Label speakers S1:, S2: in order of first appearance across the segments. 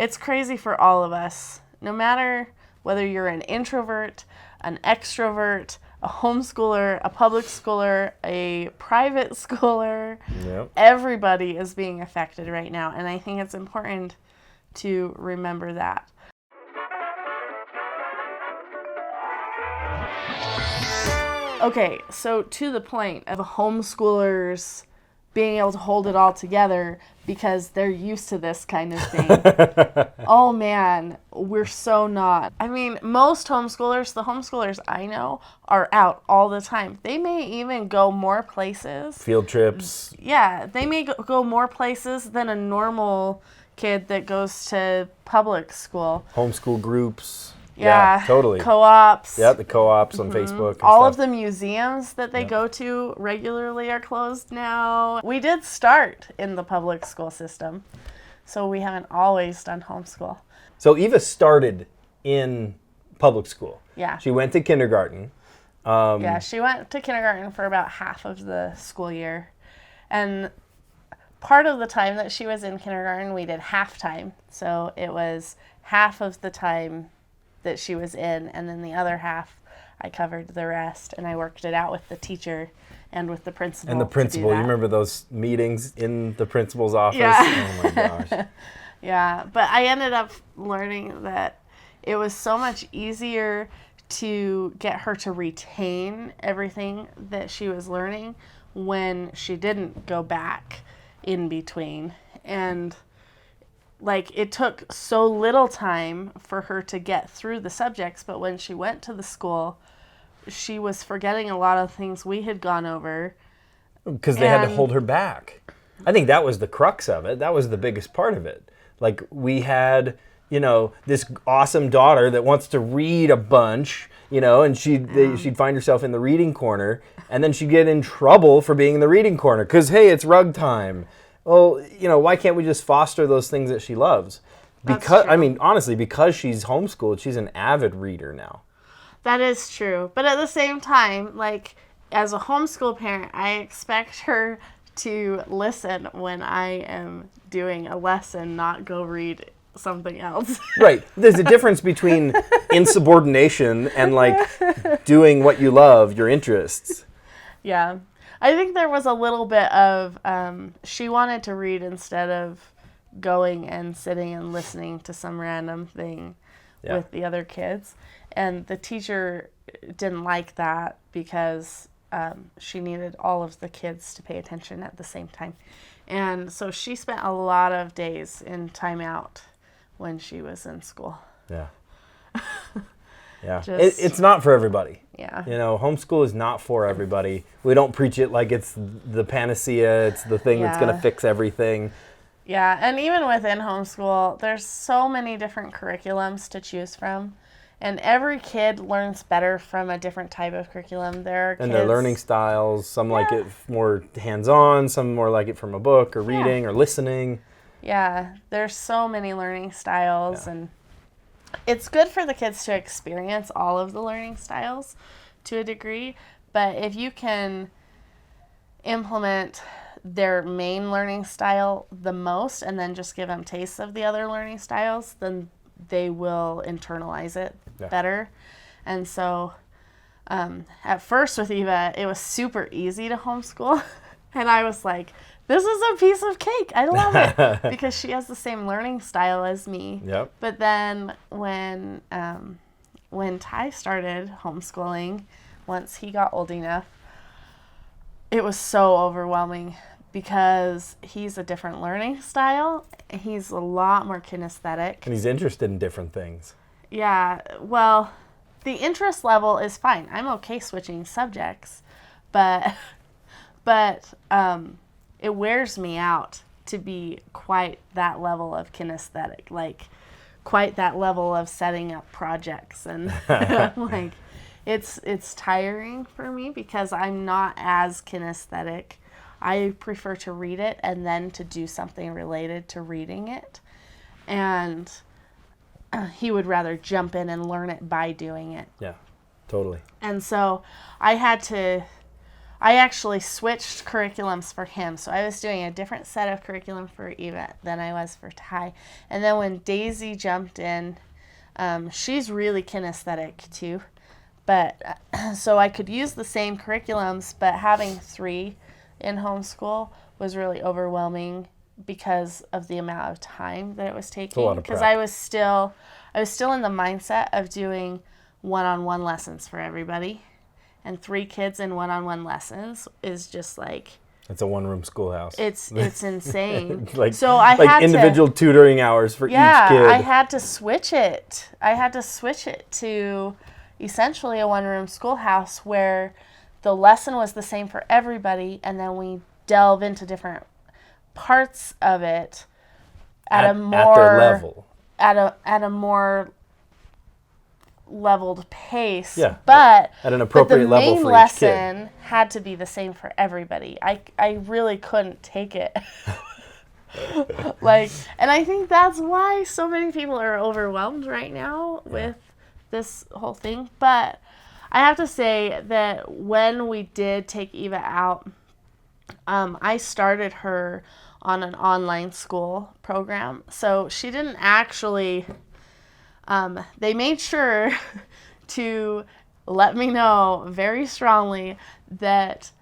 S1: It's crazy for all of us. No matter whether you're an introvert, an extrovert, a homeschooler, a public schooler, a private schooler,
S2: Yep.
S1: everybody is being affected right now. And I think it's important to remember that. Okay, so to the point of homeschoolers being able to hold it all together because they're used to this kind of thing. Oh man, we're so not. I mean, most homeschoolers, the homeschoolers I know, are out all the time. They may even go more places.
S2: Field trips.
S1: Yeah, they may go more places than a normal kid that goes to public school.
S2: Homeschool groups.
S1: Yeah,
S2: totally.
S1: Co-ops.
S2: Yeah, the co-ops on Facebook. And
S1: All
S2: stuff.
S1: of the museums that they go to regularly are closed now. We did start in the public school system, so we haven't always done homeschool.
S2: So Eva started in public school.
S1: Yeah.
S2: She went to kindergarten.
S1: Yeah, she went to kindergarten for about half of the school year. And part of the time that she was in kindergarten, we did half-time. So it was half of the time that she was in, and then the other half I covered the rest, and I worked it out with the teacher and with the principal.
S2: And the principal, you remember those meetings in the principal's office?
S1: Yeah.
S2: Oh my gosh.
S1: Yeah, but I ended up learning that it was so much easier to get her to retain everything that she was learning when she didn't go back in between. And like, it took so little time for her to get through the subjects, but when she went to the school, she was forgetting a lot of things we had gone over.
S2: Because they had to hold her back. I think that was the crux of it. That was the biggest part of it. Like, we had, this awesome daughter that wants to read a bunch, and she'd find herself in the reading corner, and then she'd get in trouble for being in the reading corner because, hey, it's rug time. Well, why can't we just foster those things that she loves? Because, I mean, honestly, because she's homeschooled, she's an avid reader now.
S1: That is true. But at the same time, like, as a homeschool parent, I expect her to listen when I am doing a lesson, not go read something else.
S2: Right. There's a difference between insubordination and, like, doing what you love, your interests.
S1: Yeah. I think there was a little bit of, she wanted to read instead of going and sitting and listening to some random thing with the other kids. And the teacher didn't like that because she needed all of the kids to pay attention at the same time. And so she spent a lot of days in timeout when she was in school.
S2: Yeah. Yeah, it's not for everybody.
S1: Yeah.
S2: Homeschool is not for everybody. We don't preach it like it's the panacea. It's the thing that's going to fix everything.
S1: Yeah, and even within homeschool, there's so many different curriculums to choose from. And every kid learns better from a different type of curriculum. There are kids,
S2: their learning styles. Some like it more hands-on. Some more like it from a book or reading or listening.
S1: Yeah, there's so many learning styles and it's good for the kids to experience all of the learning styles to a degree, but if you can implement their main learning style the most and then just give them tastes of the other learning styles, then they will internalize it better. And so at first with Eva, it was super easy to homeschool. And I was like, this is a piece of cake. I love it. Because she has the same learning style as me.
S2: Yep.
S1: But then when Ty started homeschooling, once he got old enough, it was so overwhelming because he's a different learning style. He's a lot more kinesthetic.
S2: And he's interested in different things.
S1: Yeah. Well, the interest level is fine. I'm okay switching subjects. But it wears me out to be quite that level of kinesthetic, like quite that level of setting up projects. And like, it's tiring for me because I'm not as kinesthetic. I prefer to read it and then to do something related to reading it. And he would rather jump in and learn it by doing it.
S2: Yeah, totally.
S1: And so I had to I actually switched curriculums for him. So I was doing a different set of curriculum for Eva than I was for Ty. And then when Daisy jumped in, she's really kinesthetic too. But so I could use the same curriculums, but having 3 in homeschool was really overwhelming because of the amount of time that it was taking. Because I was still in the mindset of doing one-on-one lessons for everybody. And 3 kids in one-on-one lessons is just like...
S2: It's a one-room schoolhouse.
S1: It's insane.
S2: So I had individual tutoring hours for each kid.
S1: Yeah, I had to switch it. To essentially a one-room schoolhouse where the lesson was the same for everybody, and then we delve into different parts of it at their level. At a more leveled pace, but
S2: at an appropriate level for each kid. The main
S1: lesson had to be the same for everybody. I really couldn't take it. And I think that's why so many people are overwhelmed right now with this whole thing. But I have to say that when we did take Eva out, I started her on an online school program. So she didn't actually... they made sure to let me know very strongly that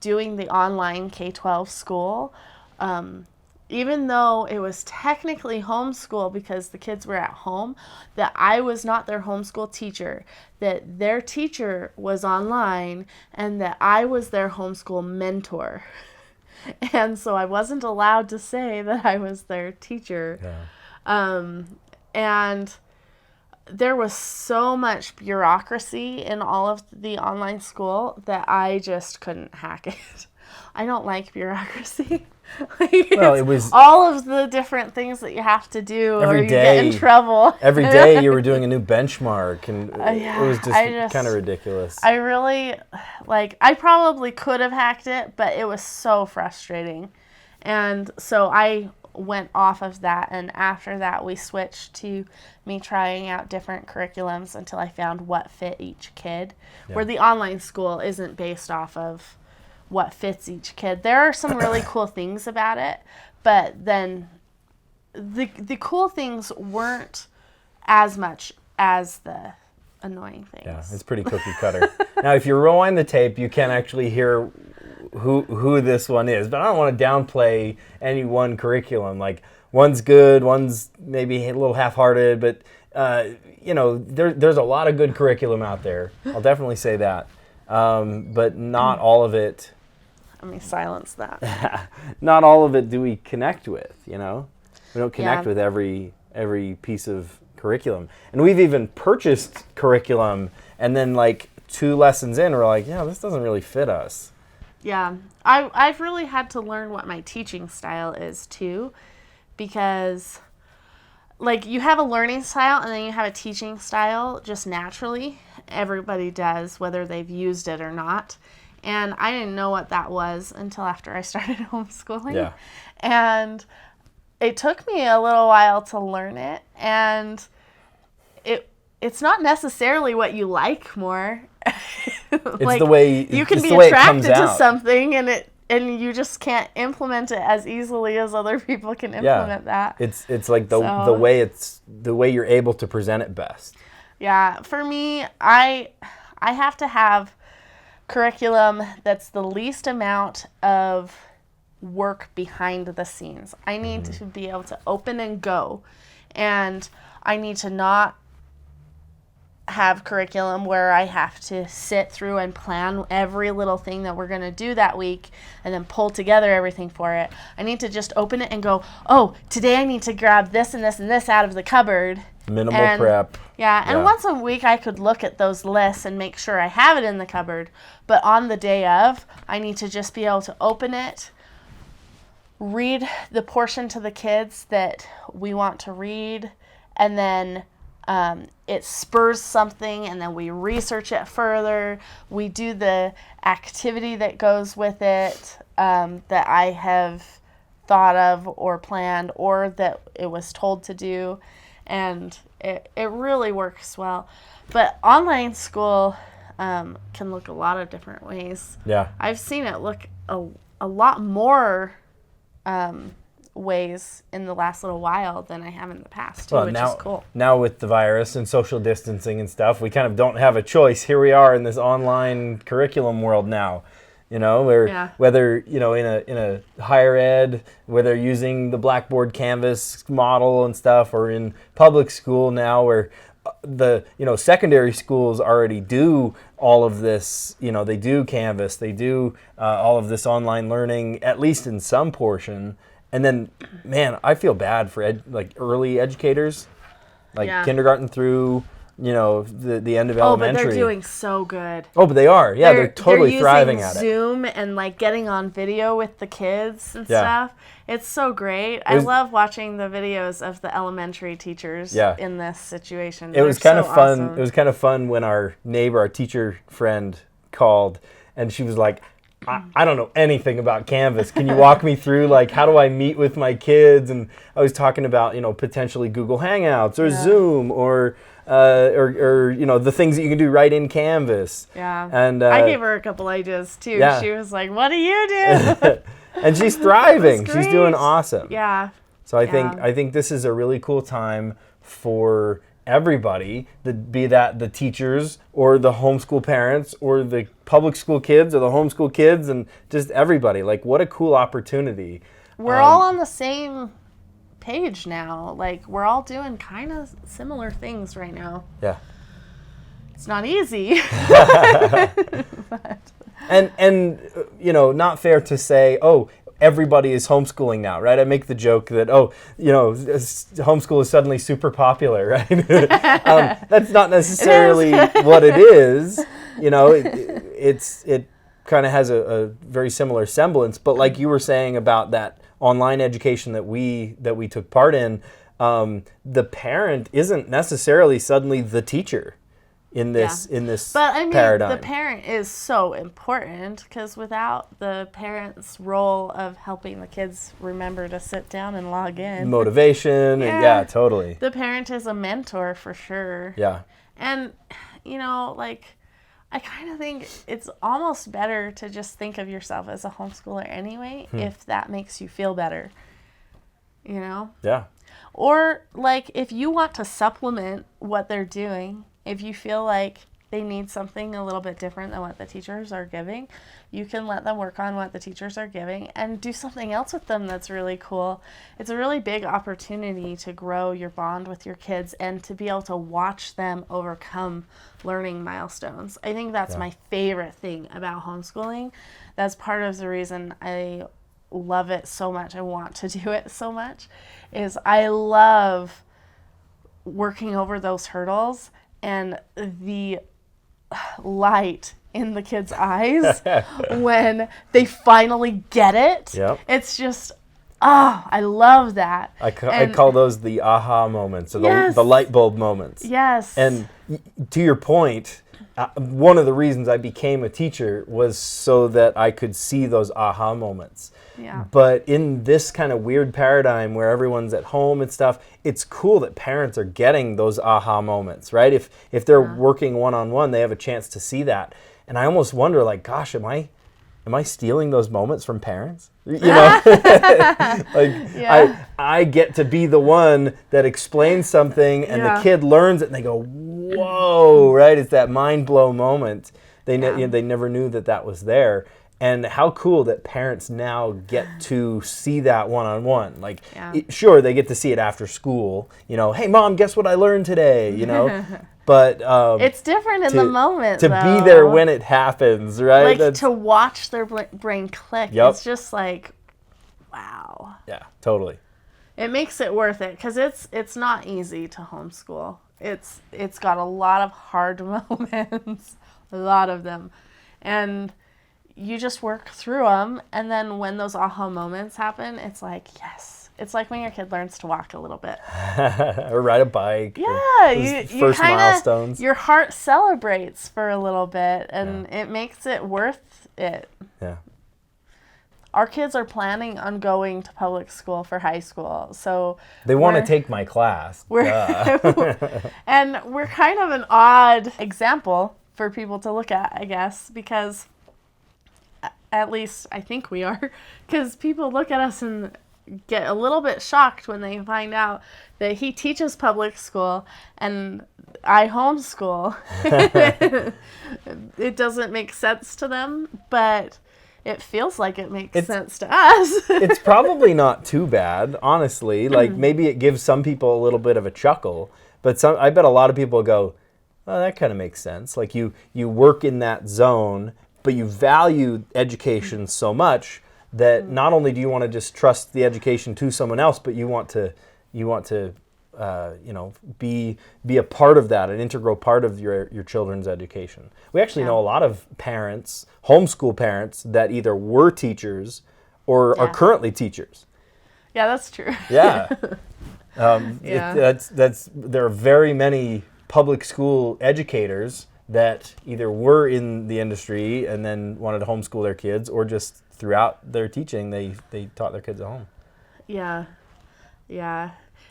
S1: doing the online K-12 school, even though it was technically homeschool because the kids were at home, that I was not their homeschool teacher, that their teacher was online, and that I was their homeschool mentor. And so I wasn't allowed to say that I was their teacher. Yeah. And there was so much bureaucracy in all of the online school that I just couldn't hack it. I don't like bureaucracy. Well, it was all of the different things that you have to do or you get in trouble.
S2: Every day you were doing a new benchmark, and it was just kind of ridiculous.
S1: I really, I probably could have hacked it, but it was so frustrating. And so I went off of that, and after that we switched to me trying out different curriculums until I found what fit each kid, where the online school isn't based off of what fits each kid. There are some really cool things about it, but then the cool things weren't as much as the annoying things.
S2: Yeah, it's pretty cookie cutter. Now, if you rewind the tape, you can actually hear who this one is, but I don't want to downplay any one curriculum. One's good, one's maybe a little half-hearted, but there's a lot of good curriculum out there. I'll definitely say that, but not all of it.
S1: Let me silence that.
S2: Not all of it do we connect with. We don't connect with every piece of curriculum, and we've even purchased curriculum, and then 2 lessons in, we're like, this doesn't really fit us.
S1: Yeah, I've really had to learn what my teaching style is too, because you have a learning style and then you have a teaching style just naturally. Everybody does, whether they've used it or not. And I didn't know what that was until after I started homeschooling. Yeah. And it took me a little while to learn it, and it's not necessarily what you like more.
S2: It's the way
S1: you can be attracted to something, and you just can't implement it as easily as other people can implement that.
S2: It's the way you're able to present it best.
S1: Yeah, for me, I have to have curriculum that's the least amount of work behind the scenes. I need to be able to open and go, and I need to not have curriculum where I have to sit through and plan every little thing that we're going to do that week and then pull together everything for it. I need to just open it and go, oh, today I need to grab this and this and this out of the cupboard.
S2: Minimal prep.
S1: Yeah, and once a week I could look at those lists and make sure I have it in the cupboard. But on the day of, I need to just be able to open it, read the portion to the kids that we want to read, and then it spurs something, and then we research it further. We do the activity that goes with it that I have thought of or planned or that it was told to do, and it really works well. But online school, can look a lot of different ways.
S2: Yeah.
S1: I've seen it look a lot more ways in the last little while than I have in the past, too, which is cool.
S2: Now with the virus and social distancing and stuff, we kind of don't have a choice. Here we are in this online curriculum world now. You know, whether, you know, in a higher ed, whether using the Blackboard Canvas model and stuff, or in public school now where the, you know, secondary schools already do all of this, you know, they do Canvas, they do all of this online learning, at least in some portion. And then, man, I feel bad for early educators, like kindergarten through, you know, the end of elementary.
S1: Oh, but they're doing so good.
S2: Oh, but they are. Yeah, they're totally thriving at it.
S1: Zoom and like getting on video with the kids and stuff. It's so great. I love watching the videos of the elementary teachers in this situation.
S2: It was kind of fun.
S1: Awesome.
S2: It was kind of fun when our neighbor, our teacher friend, called, and she was like, I don't know anything about Canvas. Can you walk me through, like, how do I meet with my kids? And I was talking about, you know, potentially Google Hangouts or Zoom or you know, the things that you can do right in Canvas.
S1: Yeah.
S2: And
S1: I gave her a couple ideas too. Yeah. She was like, "What do you do?"
S2: And she's thriving. She's doing awesome.
S1: Yeah.
S2: So I think this is a really cool time for everybody, be that the teachers or the homeschool parents or the public school kids or the homeschool kids, and just everybody. Like, what a cool opportunity.
S1: We're all on the same page now. Like, we're all doing kind of similar things right now.
S2: Yeah.
S1: It's not easy.
S2: But. And you know, not fair to say, oh, everybody is homeschooling now, right? I make the joke that, oh, you know, homeschool is suddenly super popular, right? That's not necessarily what it is. You know, it kind of has a very similar semblance. But like you were saying about that online education that we took part in, the parent isn't necessarily suddenly the teacher in this
S1: but I mean,
S2: paradigm.
S1: The parent is so important, because without the parent's role of helping the kids remember to sit down and log in,
S2: motivation, and totally,
S1: the parent is a mentor for sure.
S2: Yeah.
S1: And you know, like, I kind of think it's almost better to just think of yourself as a homeschooler anyway, if that makes you feel better, you know?
S2: Yeah.
S1: Or like, if you want to supplement what they're doing, if you feel like they need something a little bit different than what the teachers are giving, you can let them work on what the teachers are giving and do something else with them that's really cool. It's a really big opportunity to grow your bond with your kids and to be able to watch them overcome learning milestones. I think that's my favorite thing about homeschooling. That's part of the reason I love it so much. I want to do it so much, is I love working over those hurdles and the light in the kids' eyes when they finally get it.
S2: Yep.
S1: It's just, I love that.
S2: I call those the aha moments, or the light bulb moments.
S1: Yes.
S2: And to your point, one of the reasons I became a teacher was so that I could see those aha moments.
S1: Yeah.
S2: But in this kind of weird paradigm where everyone's at home and stuff, it's cool that parents are getting those aha moments, right? If they're working one-on-one, they have a chance to see that. And I almost wonder, like, gosh, am I stealing those moments from parents? You know, I get to be the one that explains something, and the kid learns it, and they go, "Whoa!" Right? It's that mind blow moment. They never knew that was there. And how cool that parents now get to see that one-on-one. Like, sure, they get to see it after school. You know, hey, Mom, guess what I learned today? You know, but
S1: it's different in the moment,
S2: to be there when it happens, right?
S1: Like, to watch their brain click.
S2: Yep.
S1: It's just like, wow.
S2: Yeah, totally.
S1: It makes it worth it, because it's not easy to homeschool. It's got a lot of hard moments, a lot of them, and you just work through them, and then when those aha moments happen, it's like, yes. It's like when your kid learns to walk a little bit.
S2: Or ride a bike.
S1: Yeah, you
S2: first
S1: kinda,
S2: milestones.
S1: Your heart celebrates for a little bit, and it makes it worth it.
S2: Yeah.
S1: Our kids are planning on going to public school for high school, so
S2: they want to take my class.
S1: And we're kind of an odd example for people to look at, I guess, because at least I think we are, because people look at us and get a little bit shocked when they find out that he teaches public school and I homeschool. It doesn't make sense to them, but it feels like it makes sense to us.
S2: It's probably not too bad, honestly. Like, maybe it gives some people a little bit of a chuckle, but I bet a lot of people go, oh, that kind of makes sense. Like, you work in that zone, but you value education so much that not only do you want to just trust the education to someone else, but you want to be a part of that, an integral part of your children's education. We actually know a lot of parents, homeschool parents, that either were teachers or are currently teachers.
S1: Yeah, that's true.
S2: Yeah. There are very many public school educators that either were in the industry and then wanted to homeschool their kids, or just throughout their teaching, they taught their kids at home.
S1: Yeah. Yeah.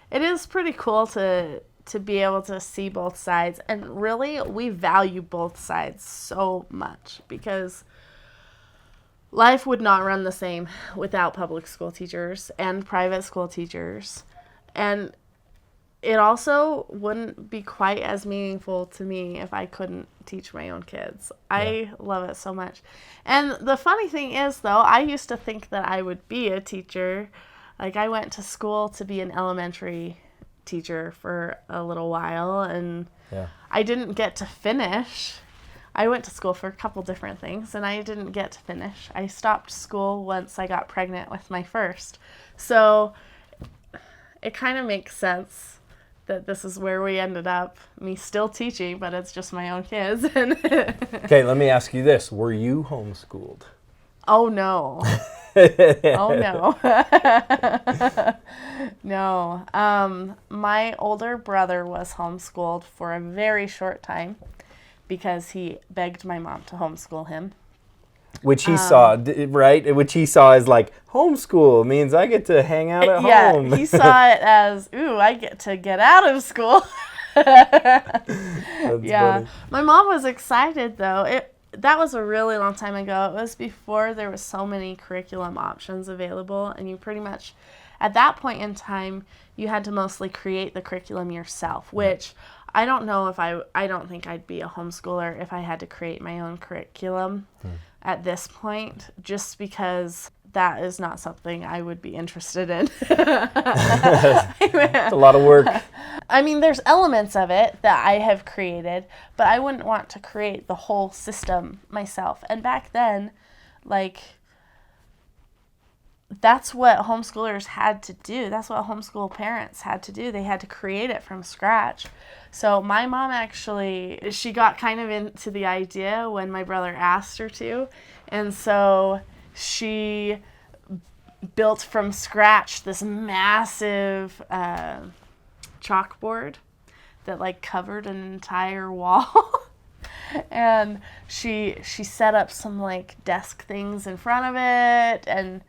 S1: It is pretty cool to be able to see both sides. And really, we value both sides so much because life would not run the same without public school teachers and private school teachers. And it also wouldn't be quite as meaningful to me if I couldn't teach my own kids. I love it so much. And the funny thing is, though, I used to think that I would be a teacher. Like, I went to school to be an elementary teacher for a little while, and I didn't get to finish. I went to school for a couple different things, and I didn't get to finish. I stopped school once I got pregnant with my first. So it kind of makes sense that this is where we ended up, me still teaching, but it's just my own kids.
S2: Okay, let me ask you this. Were you homeschooled?
S1: Oh, no. Oh, no. No. My older brother was homeschooled for a very short time because he begged my mom to homeschool him.
S2: Which he saw, right? Which he saw as like, homeschool means I get to hang out at home.
S1: Yeah, he saw it as, ooh, I get to get out of school. That's funny. My mom was excited, though. That was a really long time ago. It was before there was so many curriculum options available, and you pretty much, at that point in time, you had to mostly create the curriculum yourself, which I don't know if I don't think I'd be a homeschooler if I had to create my own curriculum at this point, just because that is not something I would be interested in.
S2: It's a lot of work.
S1: I mean, there's elements of it that I have created, but I wouldn't want to create the whole system myself. And back then, like, that's what homeschoolers had to do. That's what homeschool parents had to do. They had to create it from scratch. So my mom actually, she got kind of into the idea when my brother asked her to. And so she built from scratch this massive chalkboard that like covered an entire wall. And she set up some like desk things in front of it and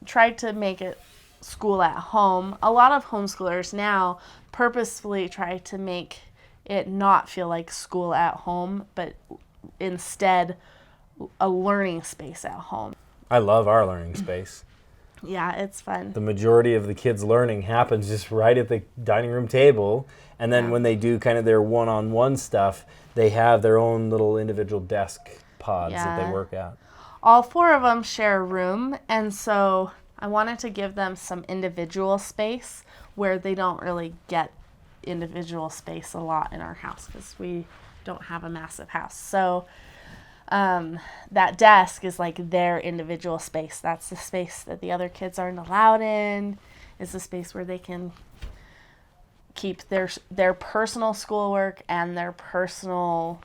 S1: tried to make it school at home. A lot of homeschoolers now purposefully try to make it not feel like school at home, but instead a learning space at home.
S2: I love our learning space.
S1: Yeah, it's fun.
S2: The majority of the kids' learning happens just right at the dining room table. And then when they do kind of their one-on-one stuff, they have their own little individual desk pods that they work at.
S1: All four of them share a room, and so I wanted to give them some individual space where they don't really get individual space a lot in our house because we don't have a massive house. So that desk is like their individual space. That's the space that the other kids aren't allowed in. It's the space where they can keep their personal schoolwork and their personal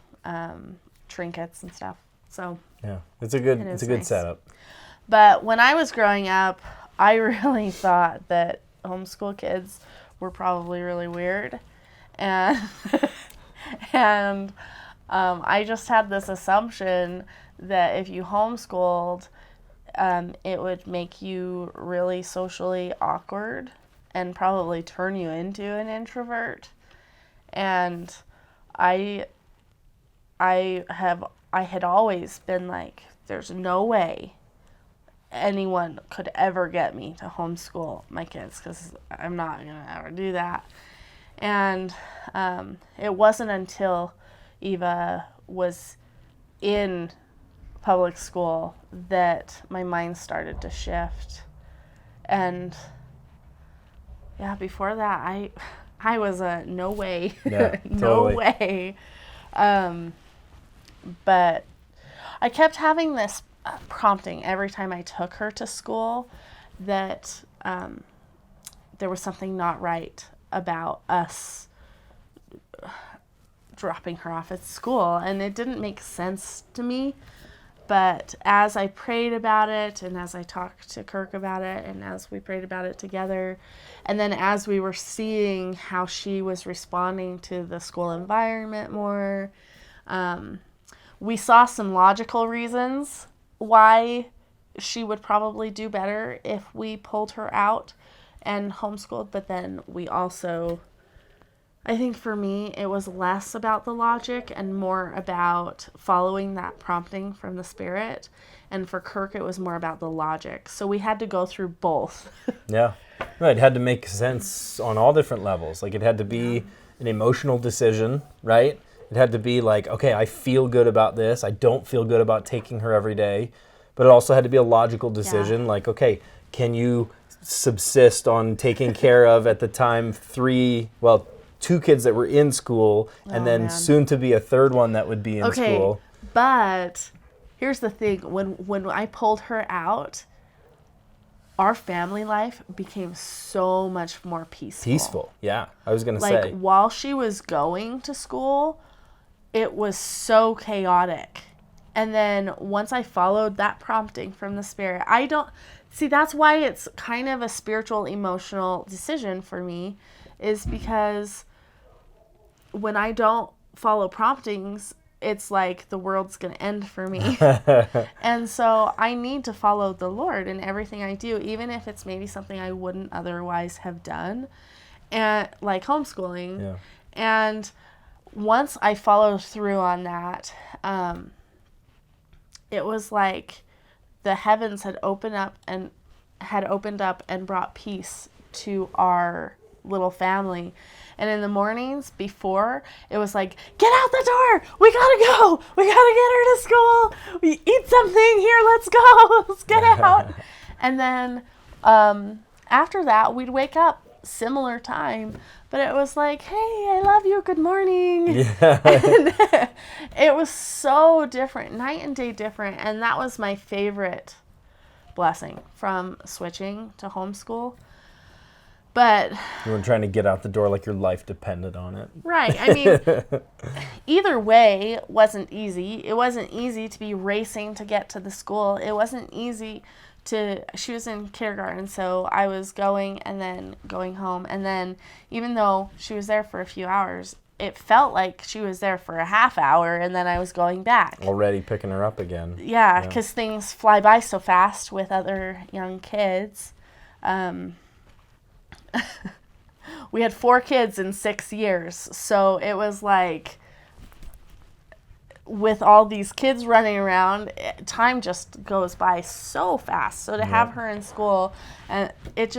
S1: trinkets and stuff. So
S2: yeah, it's a good
S1: nice
S2: setup.
S1: But when I was growing up, I really thought that homeschool kids were probably really weird, and I just had this assumption that if you homeschooled, it would make you really socially awkward and probably turn you into an introvert. And I I had always been like, there's no way anyone could ever get me to homeschool my kids, because I'm not going to ever do that. And it wasn't until Eva was in public school that my mind started to shift. And yeah, before that, I was a no way.
S2: Yeah,
S1: no
S2: totally.
S1: way. But I kept having this prompting every time I took her to school that there was something not right about us dropping her off at school. And it didn't make sense to me. But as I prayed about it, and as I talked to Kirk about it, and as we prayed about it together, and then as we were seeing how she was responding to the school environment more, we saw some logical reasons why she would probably do better if we pulled her out and homeschooled. But then we also, I think for me, it was less about the logic and more about following that prompting from the Spirit. And for Kirk, it was more about the logic. So we had to go through both.
S2: Yeah. Right. It had to make sense on all different levels. Like, it had to be an emotional decision, right? It had to be like, okay, I feel good about this. I don't feel good about taking her every day. But it also had to be a logical decision. Like, okay, can you subsist on taking care of, at the time, two kids that were in school, and then soon to be a third one that would be in school.
S1: But here's the thing. When I pulled her out, our family life became so much more peaceful.
S2: Peaceful, yeah. I was going to say.
S1: Like, while she was going to school, it was so chaotic. And then once I followed that prompting from the Spirit, that's why it's kind of a spiritual, emotional decision for me, is because when I don't follow promptings, it's like the world's going to end for me. And so I need to follow the Lord in everything I do, even if it's maybe something I wouldn't otherwise have done, and like homeschooling.
S2: Yeah.
S1: And once I followed through on that, it was like the heavens had opened up and brought peace to our little family. And in the mornings before, it was like, get out the door, we gotta go, we gotta get her to school, we eat something, here, let's go, let's get out. And then after that, we'd wake up similar time, but it was like, hey, I love you, good morning.
S2: Yeah.
S1: And it was so different, night and day different. And that was my favorite blessing from switching to homeschool. But
S2: you weren't trying to get out the door like your life depended on it.
S1: Right. I mean, either way wasn't easy. It wasn't easy to be racing to get to the school. It wasn't easy she was in kindergarten, so I was going and then going home. And then even though she was there for a few hours, it felt like she was there for a half hour, and then I was going back.
S2: Already picking her up again.
S1: Yeah, because things fly by so fast with other young kids. We had 4 kids in 6 years, so it was like, with all these kids running around, time just goes by so fast. So to have her in school, and it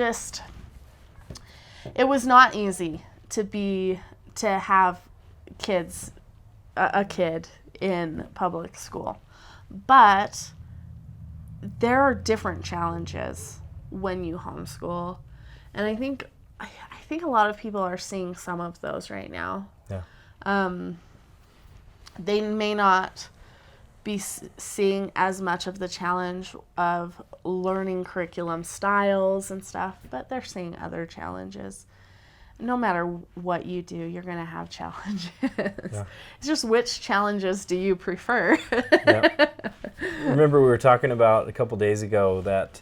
S1: was not easy to have a kid in public school. But there are different challenges when you homeschool. And I think a lot of people are seeing some of those right now.
S2: Yeah.
S1: They may not be seeing as much of the challenge of learning curriculum styles and stuff, but they're seeing other challenges. No matter what you do, you're going to have challenges. Yeah. It's just, which challenges do you prefer?
S2: Yeah. Remember we were talking about a couple days ago that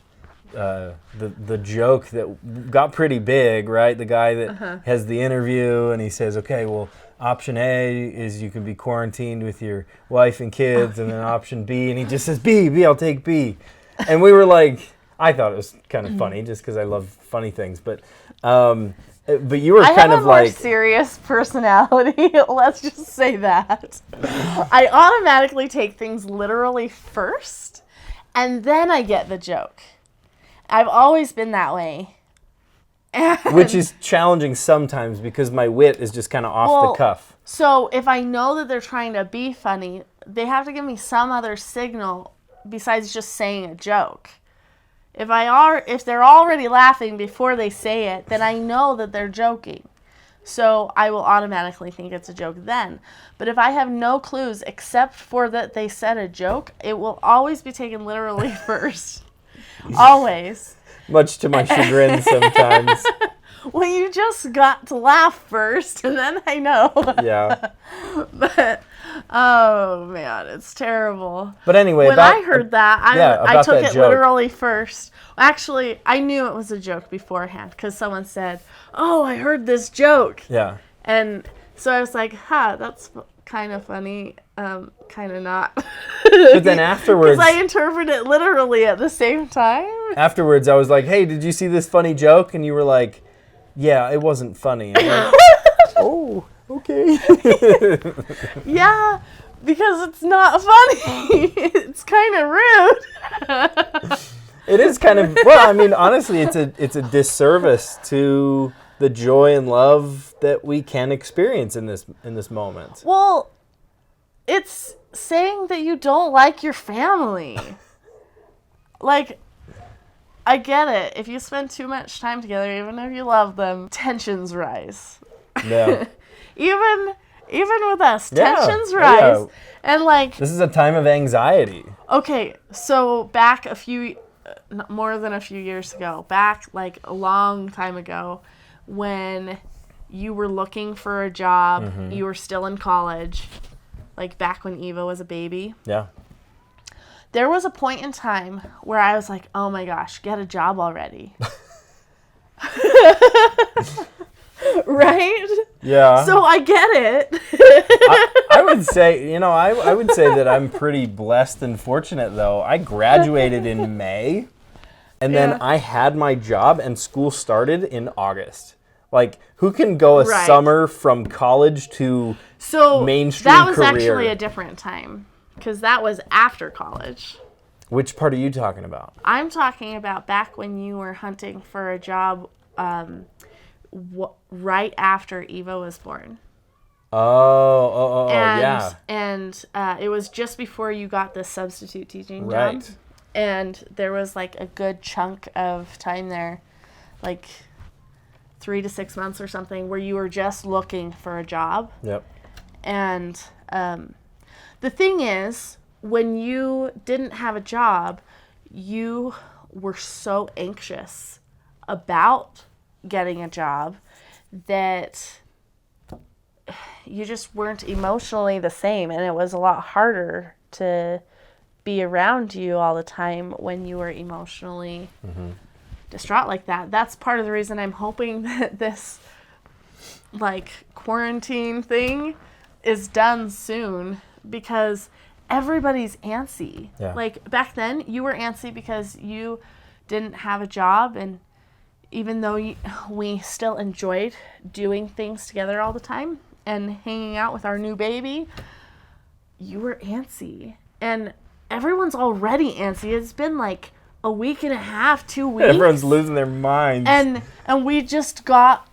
S2: the joke that got pretty big, right? The guy that has the interview, and he says, okay, well, option A is you can be quarantined with your wife and kids, and then option B, and he just says, B, I'll take B. And we were like, I thought it was kind of funny just because I love funny things, but But you were
S1: I
S2: kind
S1: have
S2: of
S1: a more
S2: like...
S1: serious personality. Let's just say that. I automatically take things literally first, and then I get the joke. I've always been that way.
S2: Which is challenging sometimes because my wit is just kind of off the cuff.
S1: So if I know that they're trying to be funny, they have to give me some other signal besides just saying a joke. If they're already laughing before they say it, then I know that they're joking. So I will automatically think it's a joke then. But if I have no clues except for that they said a joke, it will always be taken literally first. Always.
S2: Much to my chagrin sometimes.
S1: Well, you just got to laugh first, and then I know.
S2: Yeah.
S1: But, oh, man, it's terrible.
S2: But anyway,
S1: when I heard that, I took it
S2: joke.
S1: literally first. Actually, I knew it was a joke beforehand because someone said, "Oh, I heard this joke."
S2: Yeah.
S1: And so I was like, that's kind of funny, kind of not.
S2: But then afterwards...
S1: Because I interpreted it literally at the same time.
S2: Afterwards, I was like, hey, did you see this funny joke? And you were like, yeah, it wasn't funny. I'm like, oh, okay.
S1: Yeah, because it's not funny. It's kind of rude.
S2: It is kind of, well, I mean, honestly, it's a disservice to the joy and love that we can experience in this moment.
S1: Well, it's saying that you don't like your family. Like, I get it. If you spend too much time together, even if you love them, tensions rise.
S2: Yeah.
S1: even with us,
S2: Yeah.
S1: tensions rise.
S2: Yeah.
S1: And like,
S2: this is a time of anxiety.
S1: Okay, so back more than a few years ago, back like a long time ago, when you were looking for a job, you were still in college, like back when Eva was a baby.
S2: Yeah.
S1: There was a point in time where I was like, oh my gosh, get a job already. Right?
S2: Yeah.
S1: So I get it.
S2: I would say, I would say that I'm pretty blessed and fortunate, though. I graduated in May, and then I had my job, and school started in August. Like, who can go a summer from college to mainstream
S1: that was
S2: career?
S1: Actually a different time, because that was after college.
S2: Which part are you talking about?
S1: I'm talking about back when you were hunting for a job right after Eva was born.
S2: Yeah.
S1: And it was just before you got the substitute teaching job.
S2: Right.
S1: And there was like a good chunk of time there, like 3 to 6 months or something, where you were just looking for a job.
S2: Yep.
S1: And the thing is, when you didn't have a job, you were so anxious about getting a job that you just weren't emotionally the same, and it was a lot harder to be around you all the time when you were emotionally distraught like that. That's part of the reason I'm hoping that this like quarantine thing is done soon, because everybody's antsy.
S2: Yeah.
S1: Like back then you were antsy because you didn't have a job, and even though we still enjoyed doing things together all the time and hanging out with our new baby, you were antsy. And everyone's already antsy. It's been like a week and a half, 2 weeks.
S2: Everyone's losing their minds.
S1: And we just got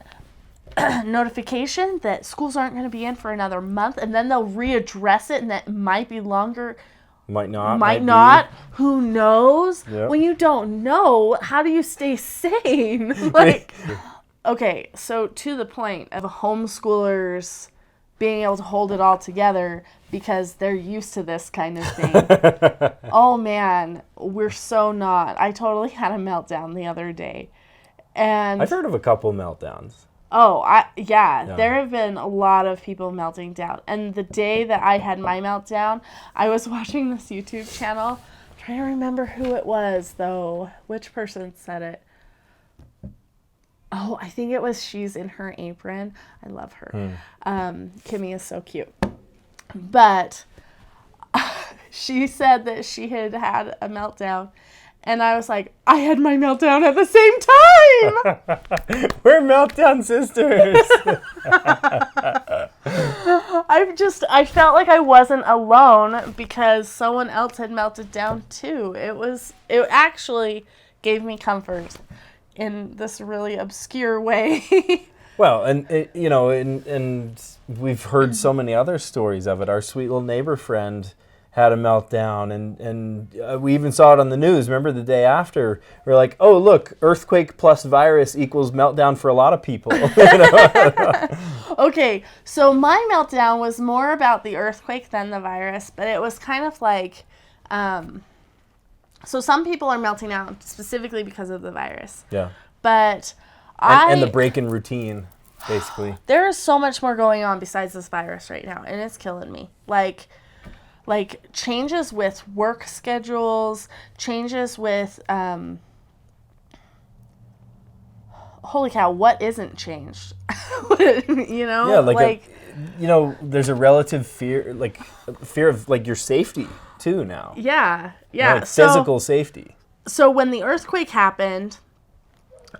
S1: notification that schools aren't going to be in for another month, and then they'll readdress it, and that might be longer.
S2: Might not.
S1: Might not. Be. Who knows?
S2: Yep.
S1: When you don't know, how do you stay sane? Like, okay, so to the point of homeschoolers being able to hold it all together because they're used to this kind of thing. Oh man, we're so not. I totally had a meltdown the other day. And
S2: I've heard of a couple meltdowns.
S1: Oh, yeah, there have been a lot of people melting down. And the day that I had my meltdown, I was watching this YouTube channel. I'm trying to remember who it was, though. Which person said it? Oh, I think it was She's in Her Apron. I love her. Kimmy is so cute. But she said that she had had a meltdown. And I was like, I had my meltdown at the same time.
S2: We're meltdown sisters.
S1: I felt like I wasn't alone because someone else had melted down too. It actually gave me comfort in this really obscure way.
S2: Well, and we've heard so many other stories of it. Our sweet little neighbor friend had a meltdown, and we even saw it on the news. Remember the day after, we're like, oh, look, earthquake plus virus equals meltdown for a lot of people.
S1: Okay, so my meltdown was more about the earthquake than the virus, but it was kind of like, so some people are melting out specifically because of the virus.
S2: Yeah.
S1: But
S2: and the break in routine, basically.
S1: There is so much more going on besides this virus right now, and it's killing me. Like changes with work schedules, changes with, holy cow, what isn't changed?
S2: Yeah, there's a relative fear of like your safety too now.
S1: Yeah.
S2: Like physical safety.
S1: So when the earthquake happened,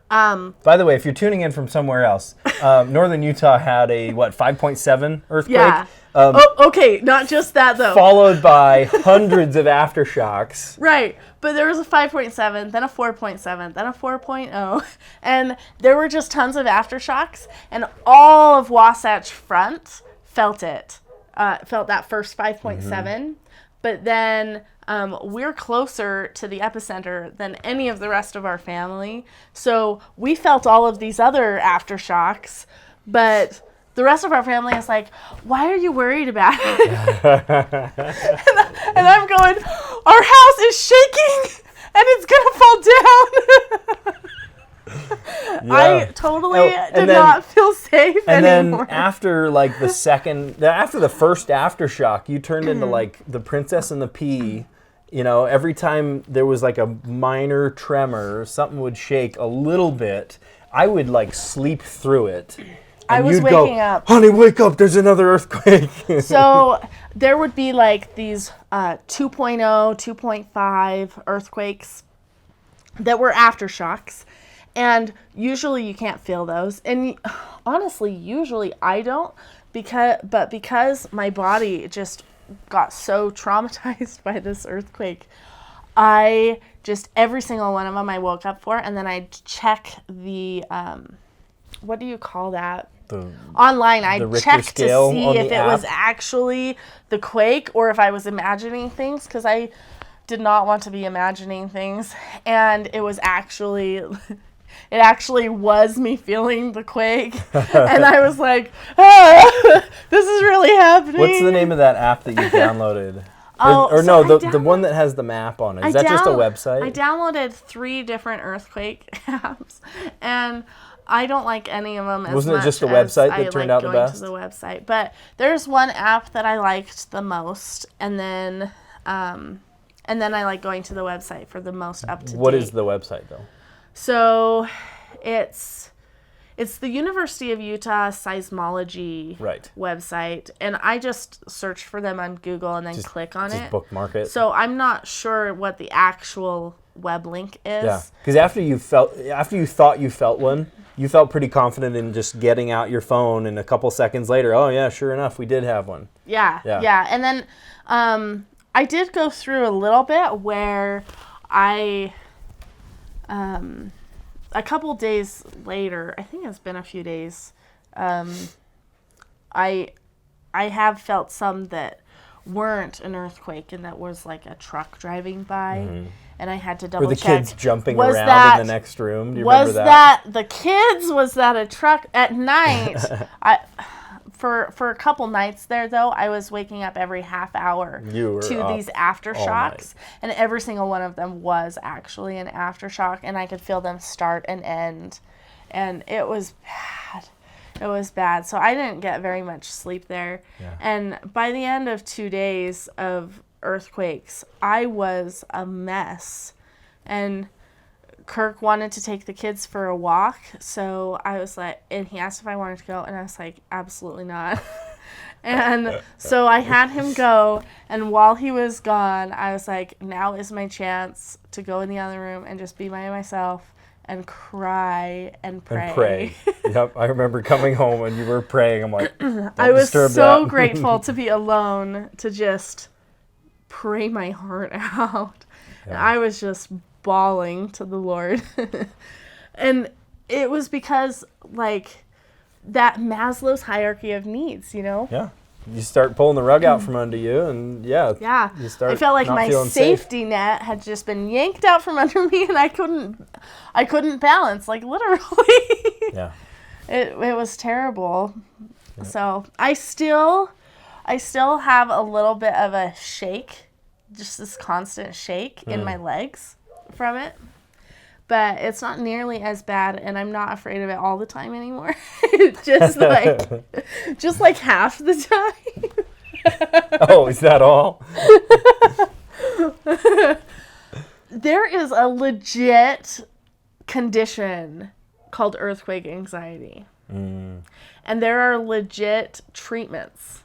S2: by the way, if you're tuning in from somewhere else, northern Utah had a 5.7 earthquake.
S1: Yeah. Okay, not just that though.
S2: Followed by hundreds of aftershocks.
S1: Right, but there was a 5.7, then a 4.7, then a 4.0, and there were just tons of aftershocks, and all of Wasatch Front felt it. Felt that first 5.7, but then we're closer to the epicenter than any of the rest of our family, so we felt all of these other aftershocks, but the rest of our family is like, why are you worried about it? and I'm going, our house is shaking and it's going to fall down. Yeah. I totally did not feel safe anymore.
S2: And then after after the first aftershock, you turned into like the Princess and the Pea. Every time there was like a minor tremor, something would shake a little bit, I would like sleep through it.
S1: I was waking up.
S2: Honey, wake up, there's another earthquake.
S1: So there would be like these 2.0, 2.5 earthquakes that were aftershocks. And usually you can't feel those. And honestly, usually I don't. Because my body just got so traumatized by this earthquake, I just, every single one of them I woke up for. And then I'd check the, what do you call that? Online, I checked to see if it was actually the quake or if I was imagining things, because I did not want to be imagining things, and it was actually, it actually was me feeling the quake, and I was like, this is really happening.
S2: What's the name of that app that you downloaded? The one that has the map on it. Is that just a website?
S1: I downloaded 3 different earthquake apps, and I don't like any of them as much.
S2: Wasn't it just the website that turned out the best?
S1: To the website, but there's one app that I liked the most, and then I like going to the website for the most up to date.
S2: What is the website though?
S1: So, it's the University of Utah seismology website, and I just search for them on Google and then click on it.
S2: Bookmark it.
S1: So I'm not sure what the actual web link is.
S2: Yeah, because after you thought you felt one, you felt pretty confident in just getting out your phone, and a couple seconds later, oh yeah, sure enough, we did have one.
S1: Yeah. And then I did go through a little bit where I, a couple days later, I think it's been a few days, I have felt some that weren't an earthquake, and that was like a truck driving by, and I had to double check.
S2: Were the kids jumping around in the next room? Do you remember that?
S1: Was that the kids? Was that a truck at night? For a couple nights there, though, I was waking up every half hour to these aftershocks, and every single one of them was actually an aftershock, and I could feel them start and end, and it was bad. It was bad. So I didn't get very much sleep there. Yeah. And by the end of 2 days of earthquakes, I was a mess. And Kirk wanted to take the kids for a walk. So I was like, and he asked if I wanted to go. And I was like, absolutely not. And so I had him go, and while he was gone, I was like, now is my chance to go in the other room and just be by myself and cry and pray.
S2: And pray. Yep, I remember coming home and you were praying. I'm like,
S1: I was so grateful to be alone to just pray my heart out. Yeah. And I was just bawling to the Lord. And it was because, like, that Maslow's hierarchy of needs, you know?
S2: Yeah. You start pulling the rug out from under you, and you start.
S1: I felt like my safety net had just been yanked out from under me, and I couldn't balance, like, literally.
S2: Yeah.
S1: It was terrible. Yeah. So I still have a little bit of a shake, just this constant shake in my legs from it. But it's not nearly as bad, and I'm not afraid of it all the time anymore. just like half the time.
S2: Oh, is that all?
S1: There is a legit condition called earthquake anxiety. And there are legit treatments